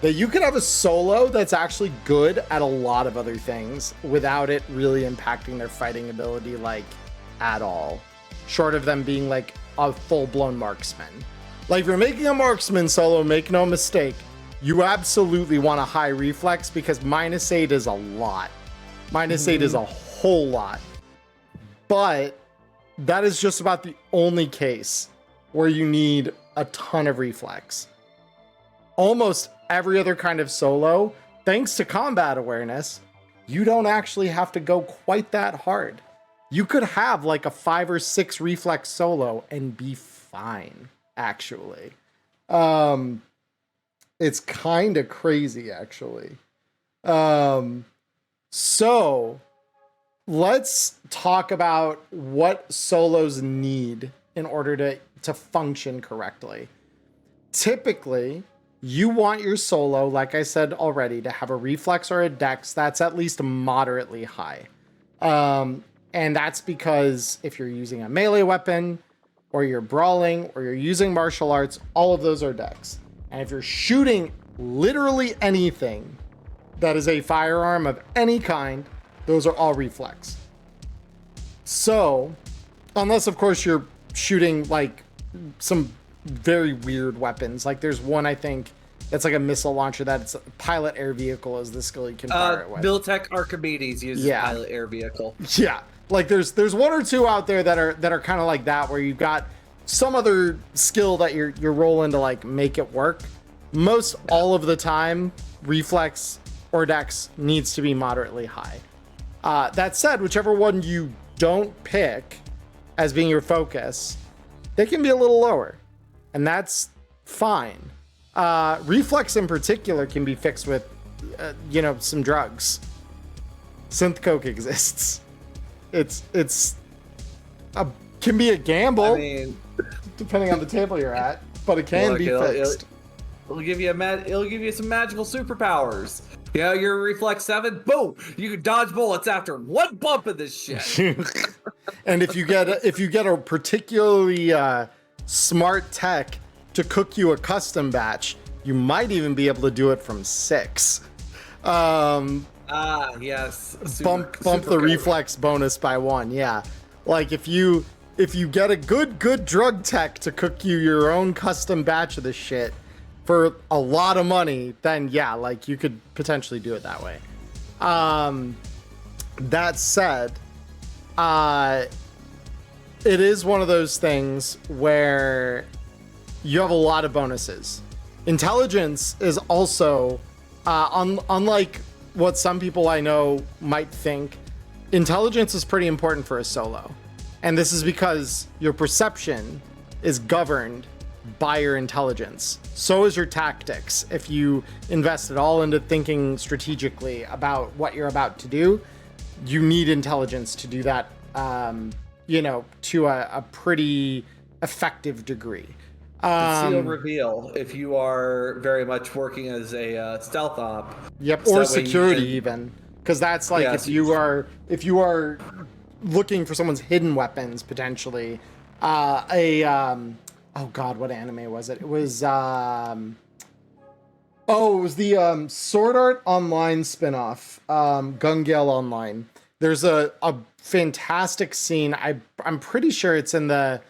A: that you could have a solo that's actually good at a lot of other things without it really impacting their fighting ability like at all? short of them being like a full-blown marksman. Like if you're making a marksman solo, make no mistake, you absolutely want a high reflex because -8 is a lot. -8 is a whole lot. But that is just about the only case where you need a ton of reflex. Almost every other kind of solo, thanks to combat awareness, you don't actually have to go quite that hard. You could have like a 5 or 6 reflex solo and be fine, actually. It's kind of crazy, actually. So let's talk about what solos need in order to function correctly. Typically, you want your solo, like I said already, to have a reflex or a dex that's at least moderately high. And that's because if you're using a melee weapon, or you're brawling, or you're using martial arts, all of those are dex. And if you're shooting literally anything that is a firearm of any kind, those are all reflex. So, unless of course you're shooting like some very weird weapons, like there's one I think that's like a missile launcher that's pilot air vehicle is the skill you can fire it with.
B: Militech Archimedes uses pilot air vehicle.
A: Yeah, like there's one or two out there that are kind of like that, where you've got some other skill that you're rolling to like make it work. Most all of the time, reflex or dex needs to be moderately high. That said, whichever one you don't pick as being your focus, they can be a little lower, and that's fine. Reflex in particular can be fixed with, some drugs. Synth coke exists. Can be a gamble.
B: I mean,
A: depending on the table you're at, but it can be fixed.
B: It'll give you some magical superpowers. Yeah, you're reflex 7, boom! You can dodge bullets after one bump of this shit.
A: And if you get a particularly smart tech to cook you a custom batch, you might even be able to do it from 6.
B: Yes.
A: Bump the reflex bonus by 1. Yeah, like if you get a good drug tech to cook you your own custom batch of this shit for a lot of money, then yeah, like you could potentially do it that way. That said, it is one of those things where you have a lot of bonuses. Intelligence is also, unlike what some people I know might think, intelligence is pretty important for a solo. And this is because your perception is governed by your intelligence. So is your tactics. If you invest it all into thinking strategically about what you're about to do, you need intelligence to do that, to a pretty effective degree.
B: Conceal reveal if you are very much working as a stealth op.
A: Yep, or security even, because that's like if you are looking for someone's hidden weapons potentially. Oh god, what anime was it? It was the Sword Art Online spinoff, Gonk Online. There's a fantastic scene. I'm pretty sure it's either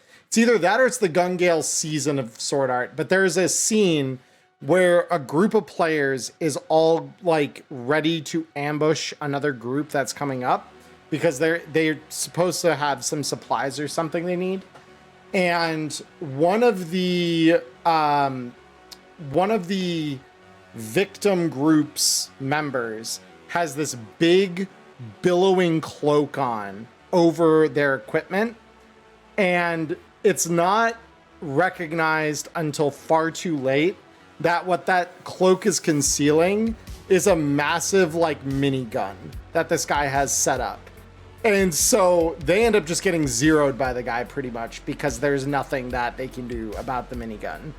A: that or it's the Gonk season of Sword Art, but there's a scene where a group of players is all like ready to ambush another group that's coming up because they're supposed to have some supplies or something they need. And one of the victim group's members has this big billowing cloak on over their equipment, and it's not recognized until far too late that what that cloak is concealing is a massive like minigun that this guy has set up. And so they end up just getting zeroed by the guy pretty much because there's nothing that they can do about the minigun.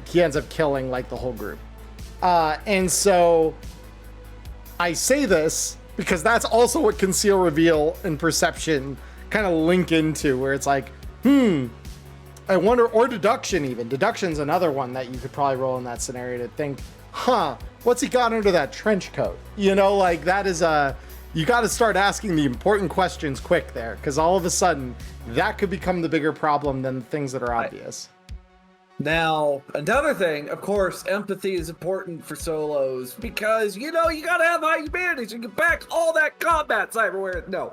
A: He ends up killing like the whole group. And so I say this because that's also what conceal, reveal, and perception kind of link into, where it's like, I wonder, or deduction even. Deduction's another one that you could probably roll in that scenario to think, what's he got under that trench coat? Like that is You got to start asking the important questions quick there, because all of a sudden that could become the bigger problem than the things that are obvious.
B: Now, another thing, of course, empathy is important for solos because, you got to have high humanity so you can back all that combat cyberware. No.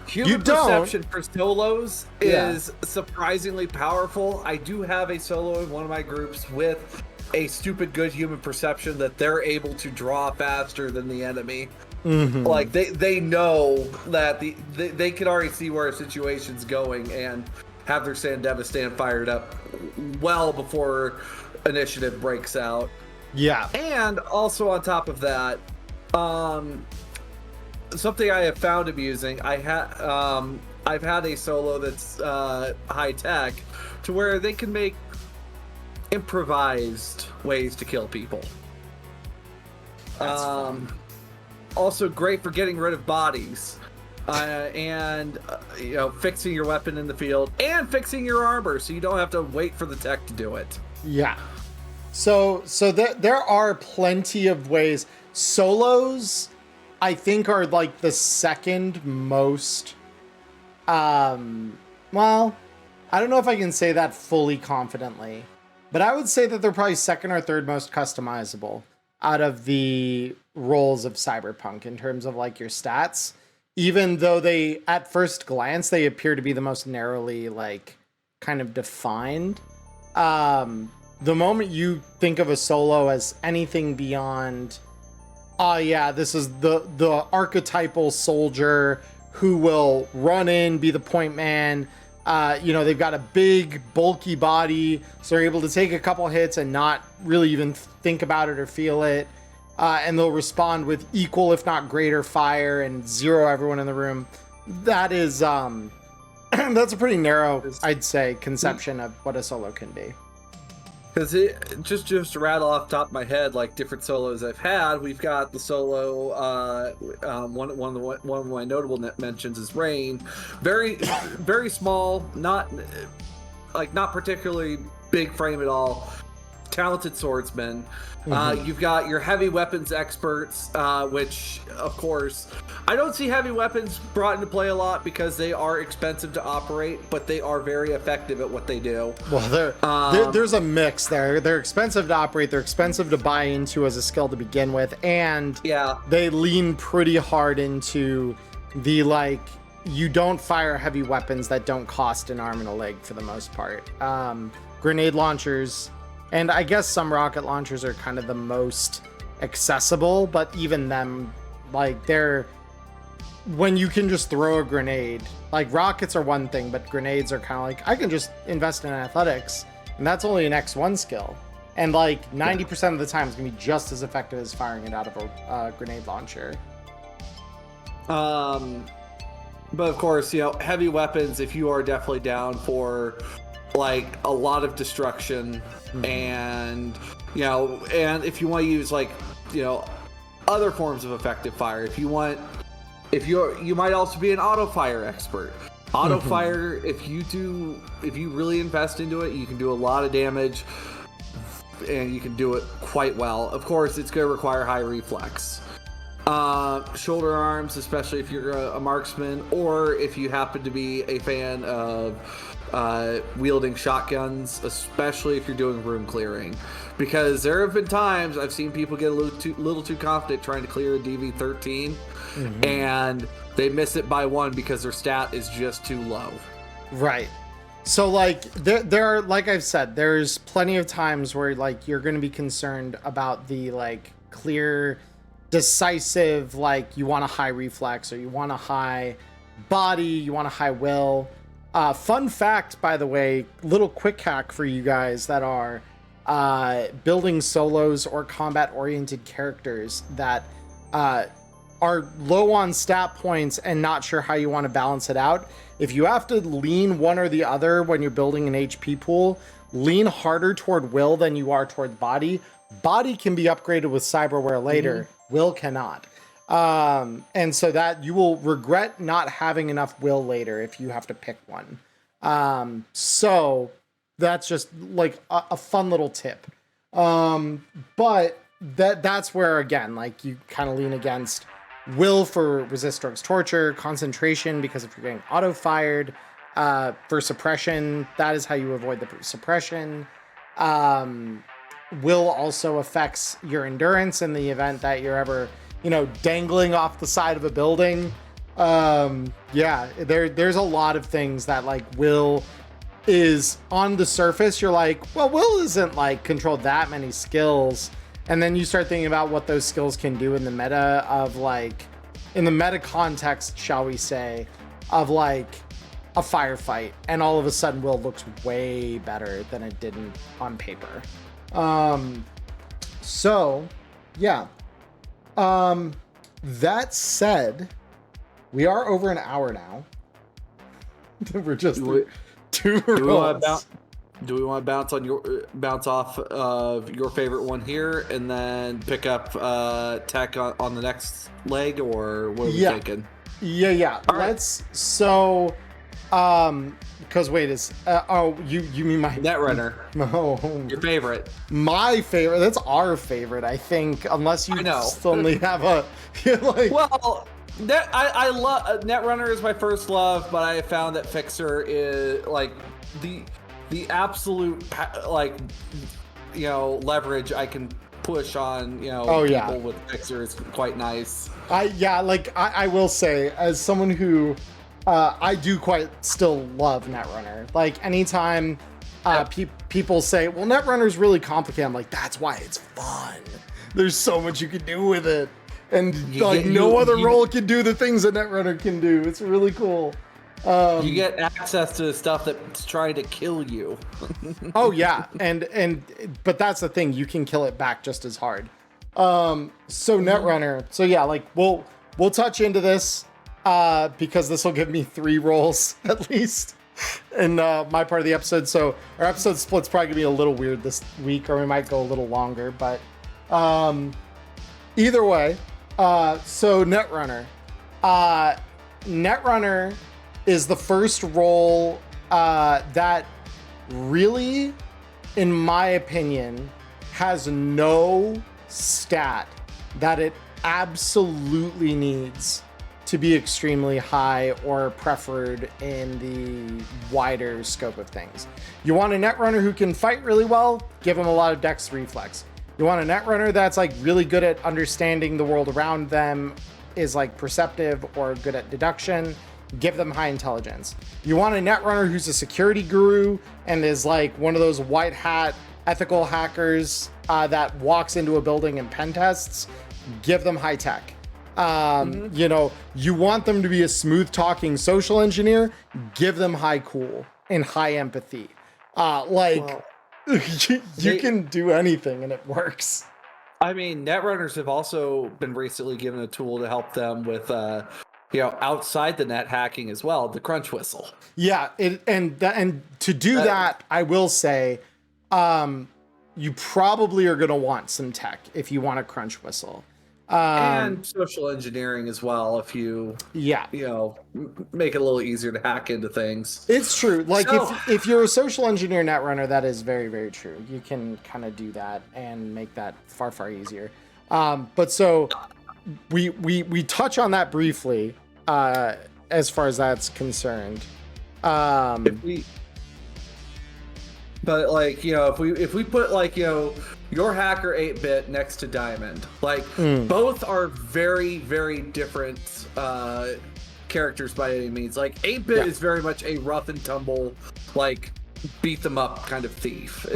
B: Human perception for solos is surprisingly powerful. I do have a solo in one of my groups with a stupid good human perception that they're able to draw faster than the enemy. Mm-hmm. Like, they know that they can already see where a situation's going and have their Sandeva stand fired up well before initiative breaks out.
A: Yeah.
B: And also on top of that, something I have found amusing, I've had a solo that's high tech to where they can make improvised ways to kill people. That's fun. Also great for getting rid of bodies. And fixing your weapon in the field and fixing your armor so you don't have to wait for the tech to do it.
A: Yeah. So there are plenty of ways. Solos, I think, are like the second most, well, I don't know if I can say that fully confidently, but I would say that they're probably second or third most customizable out of the roles of Cyberpunk in terms of like your stats. Even though they, at first glance, they appear to be the most narrowly, like, kind of defined. The moment you think of a solo as anything beyond, this is the archetypal soldier who will run in, be the point man. They've got a big, bulky body, so they're able to take a couple hits and not really even think about it or feel it. And they'll respond with equal, if not greater, fire and zero everyone in the room. That is, that's a pretty narrow, I'd say, conception of what a solo can be.
B: Because just to rattle off the top of my head, like different solos I've had, we've got the solo. One of my notable mentions is Rain, very very small, not particularly big frame at all. Talented swordsman. You've got your heavy weapons experts, which, of course, I don't see heavy weapons brought into play a lot because they are expensive to operate, but they are very effective at what they do.
A: Well, there's a mix there. They're expensive to operate, they're expensive to buy into as a skill to begin with, and they lean pretty hard into the, like, you don't fire heavy weapons that don't cost an arm and a leg for the most part. Grenade launchers, and I guess some rocket launchers are kind of the most accessible, but even them, like, when you can just throw a grenade, like rockets are one thing, but grenades are kind of like, I can just invest in athletics, and that's only an X1 skill. And like 90% of the time it's gonna be just as effective as firing it out of a grenade launcher.
B: But of course, heavy weapons, if you are definitely down for like a lot of destruction, and and if you want to use like other forms of effective fire, you might also be an auto fire expert. Auto fire, if you really invest into it, you can do a lot of damage and you can do it quite well. Of course, it's going to require high reflex. Shoulder arms, especially if you're a marksman, or if you happen to be a fan of wielding shotguns, especially if you're doing room clearing, because there have been times I've seen people get a little too confident trying to clear a DV13, and they miss it by one because their stat is just too low.
A: Right. So like there are, like I've said, there's plenty of times where like you're going to be concerned about the like clear, decisive, like you want a high reflex or you want a high body, you want a high will. Fun fact, by the way, little quick hack for you guys that are building solos or combat-oriented characters that are low on stat points and not sure how you want to balance it out. If you have to lean one or the other when you're building an HP pool, lean harder toward will than you are toward body. Body can be upgraded with cyberware later. Will cannot. And so that you will regret not having enough will later if you have to pick one. So that's just like a fun little tip. But that's where, again, like you kind of lean against will for resist strokes torture, concentration because if you're getting auto fired, for suppression, that is how you avoid the suppression. Will also affects your endurance in the event that you're ever, dangling off the side of a building. There's a lot of things that like will is on the surface. You're like, well, will isn't like controlled that many skills. And then you start thinking about what those skills can do in the meta of like, in the meta context, shall we say, of like a firefight. And all of a sudden Will looks way better than it did on paper. That said, we are over an hour now. We're just two rolls.
B: Do we want to bounce off of your favorite one here and then pick up tech on the next leg, or what are we thinking?
A: Yeah.
B: All right.
A: Let's because wait, you mean my
B: Netrunner?
A: No,
B: your favorite.
A: My favorite. That's our favorite, I think. Unless you only have a like.
B: Well, I love Netrunner is my first love, but I found that Fixer is like the absolute leverage I can push on people with Fixer is quite nice. I will say, as someone who I do quite still love Netrunner. Like anytime people say, well, Netrunner's really complicated, I'm like, that's why it's fun. There's so much you can do with it. And no other role can do the things that Netrunner can do. It's really cool. You get access to stuff that's trying to kill you.
A: Oh yeah, but that's the thing, you can kill it back just as hard. Netrunner. So yeah, like we'll touch into this because this will give me 3 rolls at least in my part of the episode. So our episode split's probably gonna be a little weird this week, or we might go a little longer. But either way, so Netrunner. Netrunner is the first role that really, in my opinion, has no stat that it absolutely needs to be extremely high or preferred in the wider scope of things. You want a Netrunner who can fight really well, give him a lot of dex reflex. You want a Netrunner that's like really good at understanding the world around them, is like perceptive or good at deduction, give them high intelligence. You want a Netrunner who's a security guru and is like one of those white hat ethical hackers that walks into a building and pen tests, give them high tech. You want them to be a smooth talking social engineer, give them high cool and high empathy. You can do anything and it works.
B: I mean, Netrunners have also been recently given a tool to help them with outside the net hacking as well, the crunch whistle.
A: Yeah, and to do that, I will say, you probably are going to want some tech if you want a crunch whistle.
B: And social engineering as well, if you make it a little easier to hack into things.
A: It's true. Like if you're a social engineer Netrunner, that is very, very true. You can kind of do that and make that far, far easier. But so we touch on that briefly as far as that's concerned.
B: If we put your hacker 8-bit next to Diamond, both are very, very different characters by any means. Like 8-bit is very much a rough and tumble, beat them up kind of thief,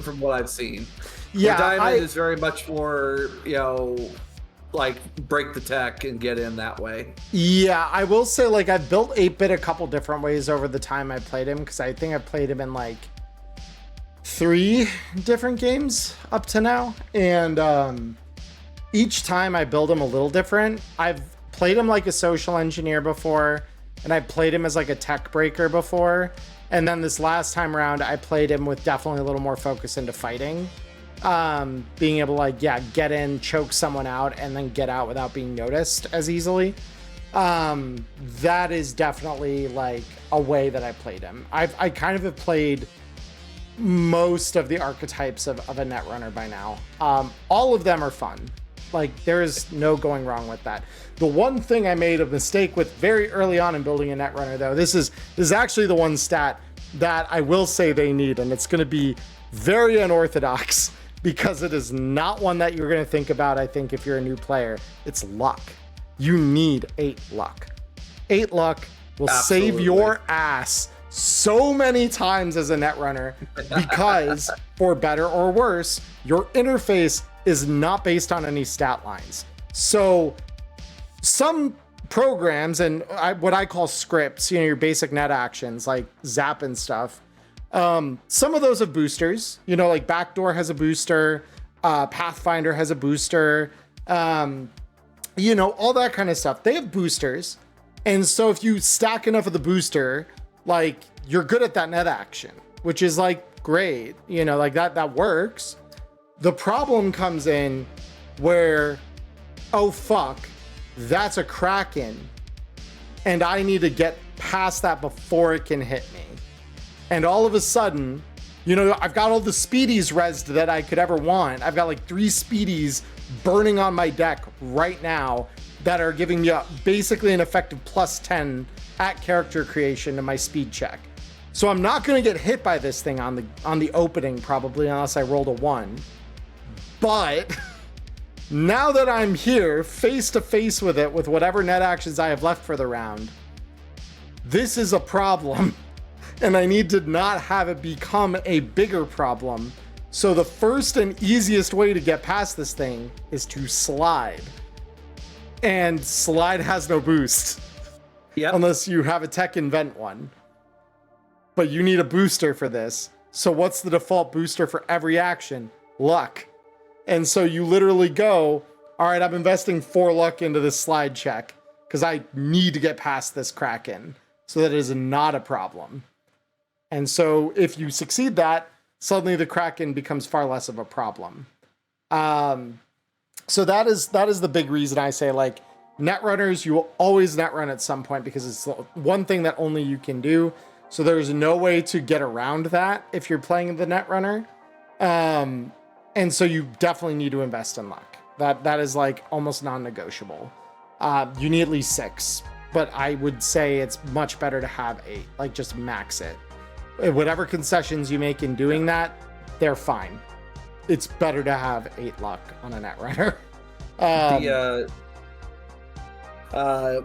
B: from what I've seen. Yeah, Diamond is very much more, break the tech and get in that way. Yeah,
A: I will say I've built 8-bit a couple different ways over the time I played him, because I think I played him in 3 different games up to now, and each time I build him a little different. I've played him like a social engineer before, and I played him as a tech breaker before, and then this last time around I played him with definitely a little more focus into fighting, being able to get in, choke someone out, and then get out without being noticed as easily. That is definitely a way that I played him. I kind of have played most of the archetypes of a Netrunner by now. All of them are fun. Like, there is no going wrong with that. The one thing I made a mistake with very early on in building a Netrunner, though, this is actually the one stat that I will say they need, and it's going to be very unorthodox because it is not one that you're going to think about, I think, if you're a new player. It's luck. You need 8 luck. 8 luck will save your ass so many times as a Netrunner because, for better or worse, your interface is not based on any stat lines. So some programs and what I call scripts, your basic net actions like zap and stuff, some of those have boosters, like Backdoor has a booster, Pathfinder has a booster, all that kind of stuff. They have boosters. And so if you stack enough of the booster, like, you're good at that net action, which is like great, like that works. The problem comes in where, oh fuck, that's a Kraken, and I need to get past that before it can hit me. And all of a sudden, I've got all the speedies rezzed that I could ever want. I've got like 3 speedies burning on my deck right now that are giving me basically an effective +10 at character creation to my speed check. So I'm not going to get hit by this thing on the opening, probably, unless I rolled a 1. But now that I'm here face to face with it, with whatever net actions I have left for the round, this is a problem. And I need to not have it become a bigger problem. So the first and easiest way to get past this thing is to slide. And slide has no boost. Yep. Unless you have a tech invent one. But you need a booster for this. So what's the default booster for every action? Luck. And so you literally go, all right, I'm investing 4 luck into this slide check because I need to get past this Kraken. So that it is not a problem. And so if you succeed that, suddenly the Kraken becomes far less of a problem. So that is the big reason I say, like, Netrunners, you will always netrun at some point because it's one thing that only you can do. So there's no way to get around that if you're playing the Netrunner. And so you definitely need to invest in luck. That is like almost non-negotiable. You need at least 6, but I would say it's much better to have 8, like just max it. Whatever concessions you make in doing that, they're fine. It's better to have 8 luck on a Netrunner.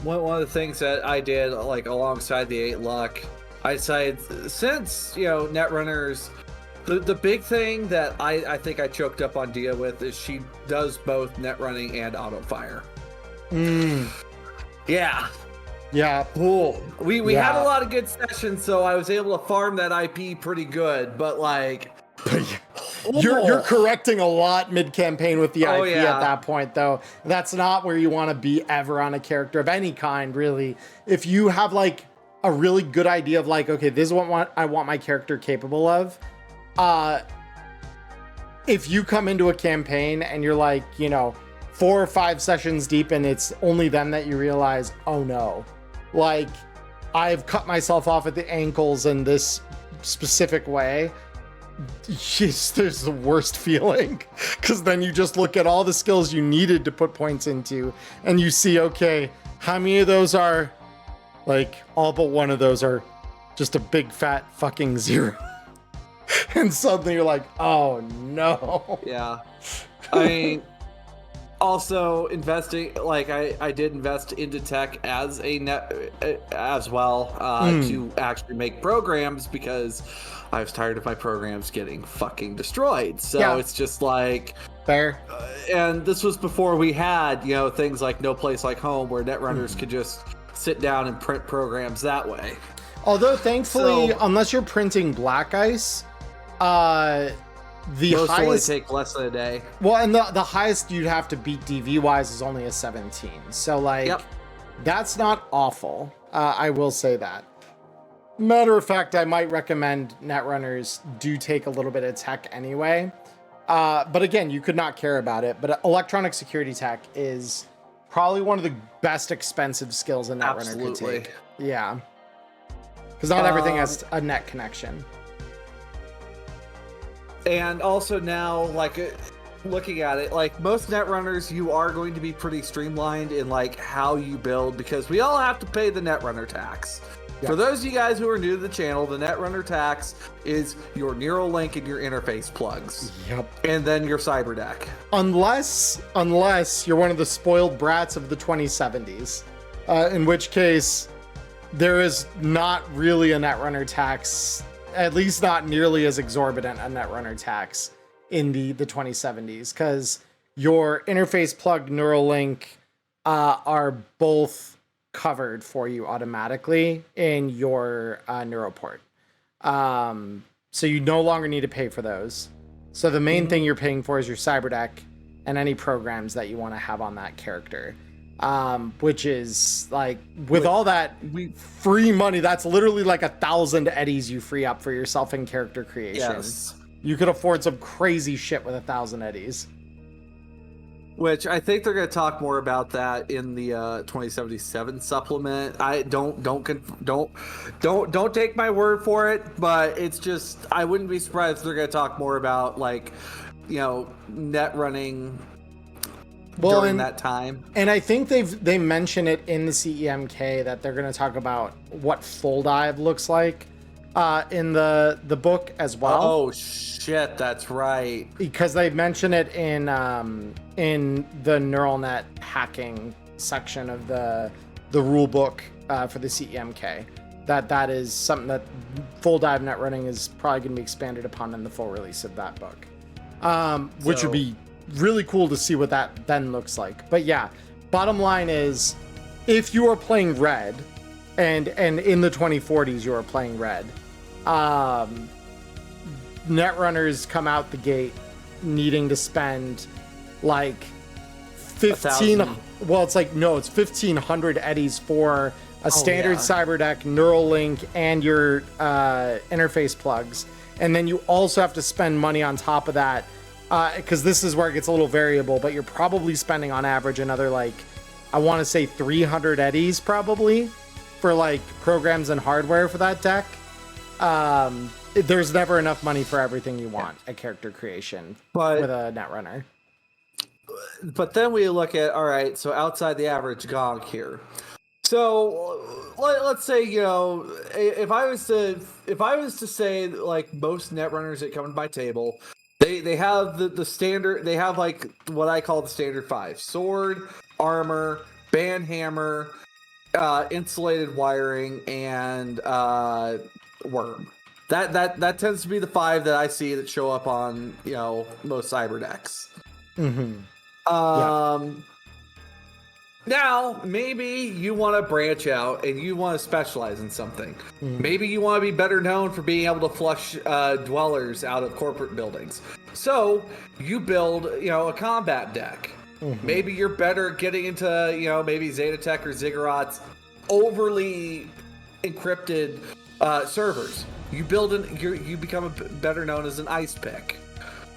B: One of the things that I did, like, alongside the 8 luck, I decided, since, Netrunners, the big thing that I think I choked up on Dia with is she does both net running and auto fire. Yeah.
A: Yeah.
B: Cool. We had a lot of good sessions, so I was able to farm that IP pretty good, but like...
A: You're correcting a lot mid-campaign with the IP at that point, though. That's not where you want to be ever on a character of any kind, really. If you have, like, a really good idea of, like, okay, this is what I want my character capable of, if you come into a campaign and you're, like, 4 or 5 sessions deep and it's only then that you realize, oh, no. Like, I've cut myself off at the ankles in this specific way. Yes, there's the worst feeling, because then you just look at all the skills you needed to put points into and you see, okay, how many of those are, like, all but one of those are just a big fat fucking 0. And suddenly you're like, oh no.
B: Yeah. I mean, also investing, like, I did invest into tech as a net as well, to actually make programs, because I was tired of my programs getting fucking destroyed. So it's just like...
A: Fair.
B: And this was before we had, things like No Place Like Home, where Netrunners could just sit down and print programs that way.
A: Although, thankfully, unless you're printing Black Ice, the
B: most
A: highest...
B: only take less than a day.
A: Well, and the highest you'd have to beat DV-wise is only a 17. So, like, that's not awful. I will say that. Matter of fact, I might recommend Netrunners do take a little bit of tech anyway. But again, you could not care about it. But electronic security tech is probably one of the best expensive skills a Netrunner could take. Yeah. Because not everything has a net connection.
B: And also now, like, looking at it, like most netrunners, you are going to be pretty streamlined in like how you build, because we all have to pay the netrunner tax. For those of you guys who are new to the channel, the netrunner tax is your Neuralink and your interface plugs.
A: Yep.
B: And then your cyber deck.
A: Unless you're one of the spoiled brats of the 2070s, in which case there is not really a netrunner tax, at least not nearly as exorbitant a netrunner tax in the 2070s, because your interface plug Neuralink are both covered for you automatically in your Neuroport. So you no longer need to pay for those. So the main thing you're paying for is your cyber deck and any programs that you want to have on that character. Which is like, with all that free money, that's literally like 1,000 eddies you free up for yourself in character creation.
B: Yes.
A: You could afford some crazy shit with 1,000 eddies.
B: Which I think they're going to talk more about that in the 2077 supplement. I don't take my word for it, but it's just, I wouldn't be surprised if they're going to talk more about, like, you know, net running during that time. And
A: I think they mention it in the CEMK that they're going to talk about what full dive looks like in the book as well.
B: Oh shit, that's right.
A: Because they mention it in the neural net hacking section of the rule book for the CEMK. That is something that full dive net running is probably going to be expanded upon in the full release of that book, which would be really cool to see what that then looks like. But yeah, bottom line is, if you are playing red, and in the 2040s you are playing red, netrunners come out the gate needing to spend like 15. Well, it's like, no, it's 1,500 eddies for a standard cyber deck, Neuralink, and your interface plugs, and then you also have to spend money on top of that. Because this is where it gets a little variable, but you're probably spending on average another, like, I want to say 300 eddies probably for like programs and hardware for that deck. There's never enough money for everything you want at character creation with a netrunner.
B: But then we look at, all right, so outside the average Gonk here. So let's say, you know, if I was to say, like, most netrunners that come to my table, They have the standard, they have like what I call the standard 5: sword, armor, band hammer, insulated wiring, and worm. That tends to be the 5 that I see that show up on, you know, most cyber decks. Now, maybe you want to branch out and you want to specialize in something. Maybe you want to be better known for being able to flush dwellers out of corporate buildings. So you build, you know, a combat deck. Maybe you're better at getting into, you know, maybe Zetatech or Ziggurat's overly encrypted servers. You become better known as an ice pick.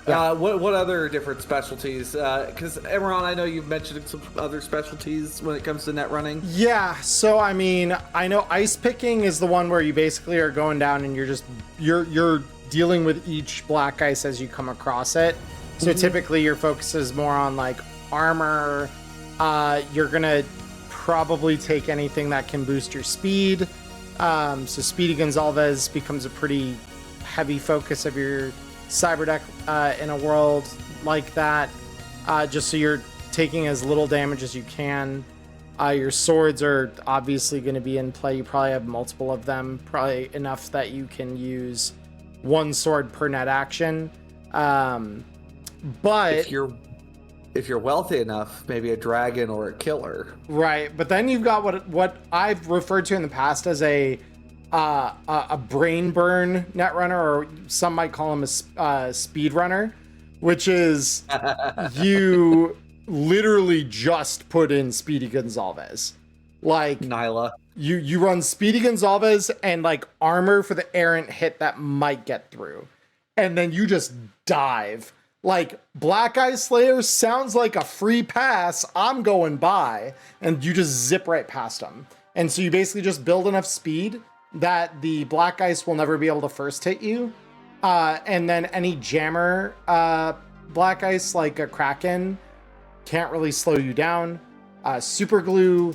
B: What other different specialties? Because Emmerron, I know you've mentioned some other specialties when it comes to net running.
A: Yeah, so I mean, I know ice picking is the one where you basically are going down and you're dealing with each black ice as you come across it. So typically your focus is more on like armor. You're gonna probably take anything that can boost your speed. So Speedy Gonzalez becomes a pretty heavy focus of your cyber deck in a world like that, just so you're taking as little damage as you can. Your swords are obviously going to be in play. You probably have multiple of them, probably enough that you can use one sword per net action. But
B: if you're wealthy enough, maybe a dragon or a killer. Right,
A: but then you've got what I've referred to in the past as a brain burn netrunner, or some might call him a speed runner, which is you literally just put in Speedy Gonzalez, like
B: Nyla.
A: You run Speedy Gonzalez and like armor for the errant hit that might get through, and then you just dive. Like, Black Eye Slayer sounds like a free pass. I'm going by, and you just zip right past them. And so you basically just build enough speed that the black ice will never be able to first hit you, and then any jammer black ice like a Kraken can't really slow you down. Super glue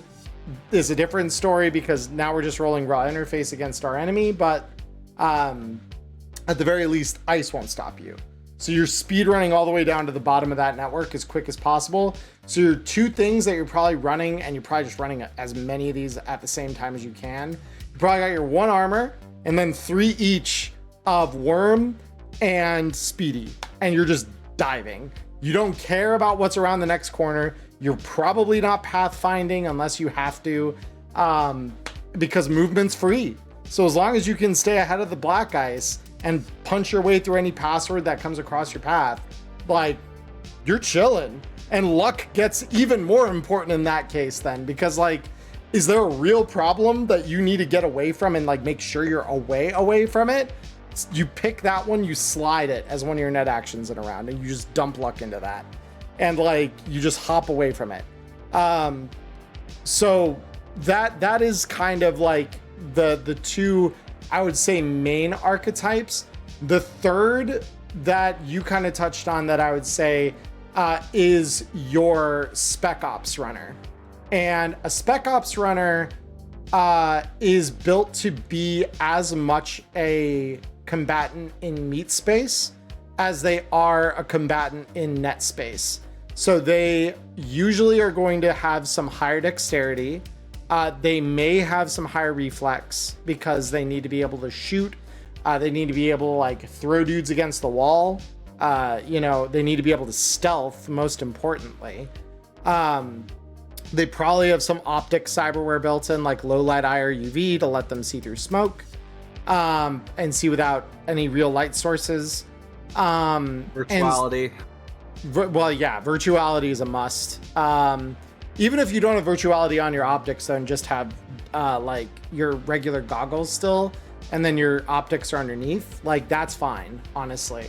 A: is a different story because now we're just rolling raw interface against our enemy, but at the very least, ice won't stop you. So you're speed running all the way down to the bottom of that network as quick as possible. So your two things that you're probably running, and you're probably just running as many of these at the same time as you can. You probably got your 1 armor and then 3 each of worm and speedy, and you're just diving. You don't care about what's around the next corner. You're probably not pathfinding unless you have to, because movement's free. So as long as you can stay ahead of the black ice and punch your way through any password that comes across your path, like, you're chilling. And luck gets even more important in that case then, because like, is there a real problem that you need to get away from and like make sure you're away from it? You pick that one, you slide it as one of your net actions in a round, and you just dump luck into that. And like, you just hop away from it. So that is kind of like the two, I would say, main archetypes. The third that you kind of touched on that I would say is your Spec Ops runner. And a Spec Ops runner is built to be as much a combatant in meat space as they are a combatant in net space. So they usually are going to have some higher dexterity. They may have some higher reflex because they need to be able to shoot. They need to be able to like throw dudes against the wall. They need to be able to stealth, most importantly. They probably have some optic cyberware built in, like low light IR UV to let them see through smoke, and see without any real light sources.
B: Virtuality.
A: Virtuality is a must. Even if you don't have virtuality on your optics, then just have like your regular goggles still, and then your optics are underneath. Like, that's fine, honestly.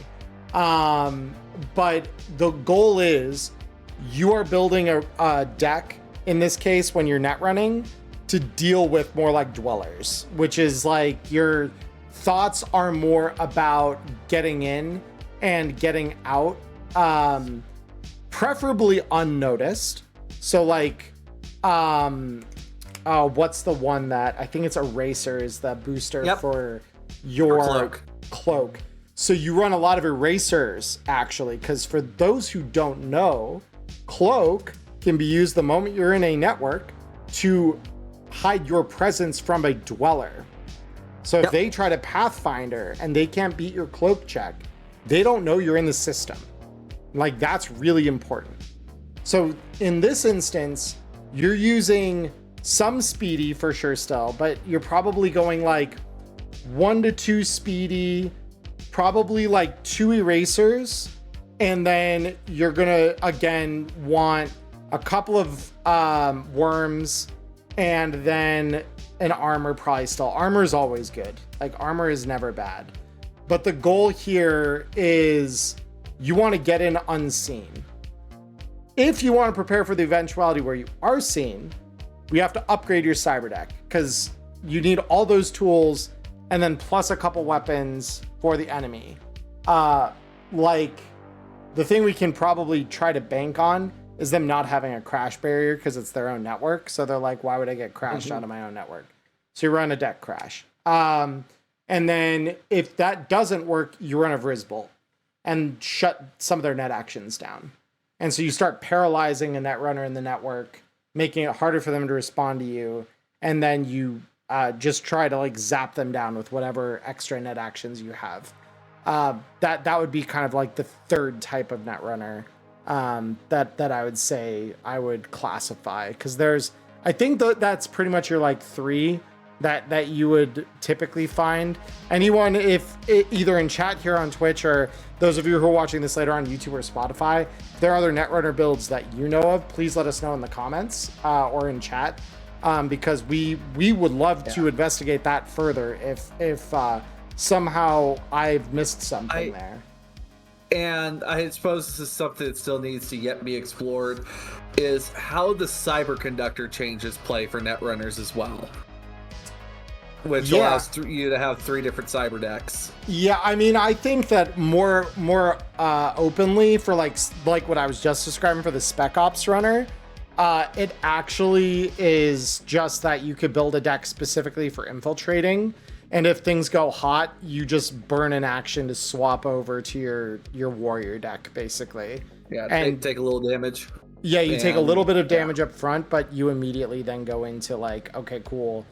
A: But the goal is you are building a deck, in this case, when you're net running, to deal with more like dwellers, which is like your thoughts are more about getting in and getting out, preferably unnoticed. So like, what's the one that I think it's Eraser is the booster for your cloak. So you run a lot of erasers, actually, because for those who don't know, cloak can be used the moment you're in a network to hide your presence from a dweller. So if they try to pathfinder and they can't beat your cloak check, they don't know you're in the system. Like, that's really important. So in this instance, you're using some speedy for sure still, but you're probably going like 1 to 2 speedy, probably like 2 erasers, and then you're gonna again want a couple of worms, and then an armor probably still. Armor is always good. Like, armor is never bad. But the goal here is you want to get in unseen. If you want to prepare for the eventuality where you are seen, we have to upgrade your cyber deck, because you need all those tools and then plus a couple weapons for the enemy. Like, the thing we can probably try to bank on is them not having a crash barrier, because it's their own network. So they're like, why would I get crashed out of my own network? So you run a deck crash. And then if that doesn't work, you run a Vrizbolt and shut some of their net actions down. And so you start paralyzing a net runner in the network, making it harder for them to respond to you. And then you just try to like zap them down with whatever extra net actions you have. That would be kind of like the third type of net runner that I would say I would classify, because I think that's pretty much your like 3 that you would typically find. Anyone, if either in chat here on Twitch, or those of you who are watching this later on YouTube or Spotify, if there are other netrunner builds that you know of, please let us know in the comments or in chat, because we would love to investigate that further if somehow I've missed something there.
B: And I suppose this is something that still needs to yet be explored, is how the cyberconductor changes play for netrunners as well. which
A: Yeah.
B: allows you to have 3 different cyber decks.
A: Yeah, I mean, I think that more openly for like what I was just describing for the Spec Ops runner, it actually is just that you could build a deck specifically for infiltrating, and if things go hot, you just burn an action to swap over to your warrior deck, basically.
B: Yeah,
A: and
B: take a little damage.
A: Yeah, you take a
B: And-
A: little bit of damage up front, but you immediately then go into like, okay, cool.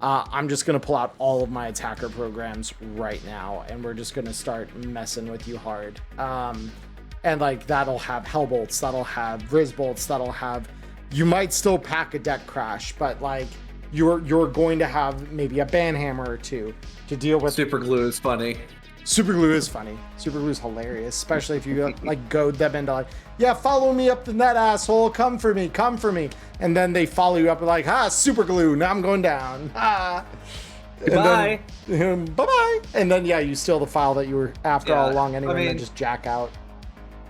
A: I'm just going to pull out all of my attacker programs right now, and we're just going to start messing with you hard. And like, that'll have Hellbolts, that'll have Rizzbolts, that'll have... You might still pack a deck crash, but like, you're going to have maybe a Banhammer or two to deal with.
B: Super glue is funny.
A: Super glue is funny. Super glue is hilarious, especially if you like goad them into like, yeah, follow me up the net, asshole. Come for me, come for me. And then they follow you up and like, super glue. Now I'm going down.
B: Goodbye.
A: Bye-bye. And then, yeah, you steal the file that you were after all along anyway,
B: I mean,
A: and then just jack out.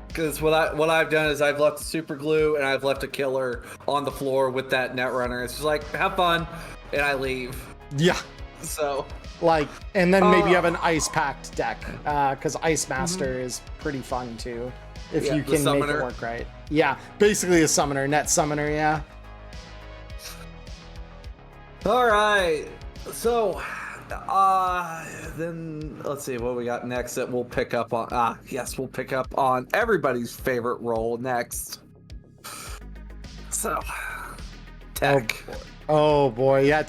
B: Because what I've done is I've left the super glue and I've left a killer on the floor with that net runner. It's just like, have fun, and I leave.
A: Yeah.
B: So...
A: Like, and then maybe you have an ice packed deck, because Ice Master is pretty fun too, if you can make it work right. Yeah, basically a summoner, net summoner, yeah.
B: All right, so then let's see what we got next that we'll pick up on. Yes, we'll pick up on everybody's favorite role next. So, tech.
A: Oh boy, yeah,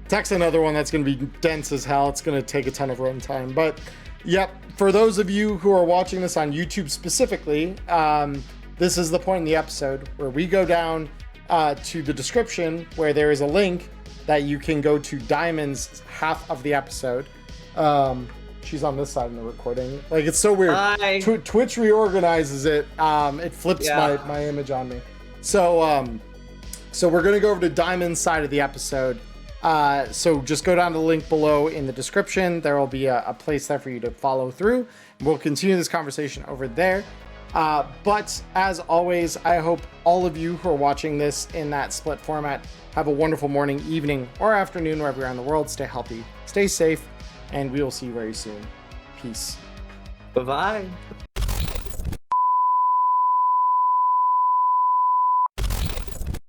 A: Tech's another one that's going to be dense as hell. It's going to take a ton of runtime. But, yep, for those of you who are watching this on YouTube specifically, this is the point in the episode where we go down to the description where there is a link that you can go to Diamond's half of the episode. She's on this side in the recording. Like, it's so weird.
B: Hi.
A: Twitch reorganizes it. It flips my image on me. So we're going to go over to Diamond's side of the episode. So just go down to the link below in the description. There will be a place there for you to follow through. We'll continue this conversation over there. But as always, I hope all of you who are watching this in that split format have a wonderful morning, evening, or afternoon wherever you're in the world. Stay healthy, stay safe, and we will see you very soon. Peace.
B: Bye-bye.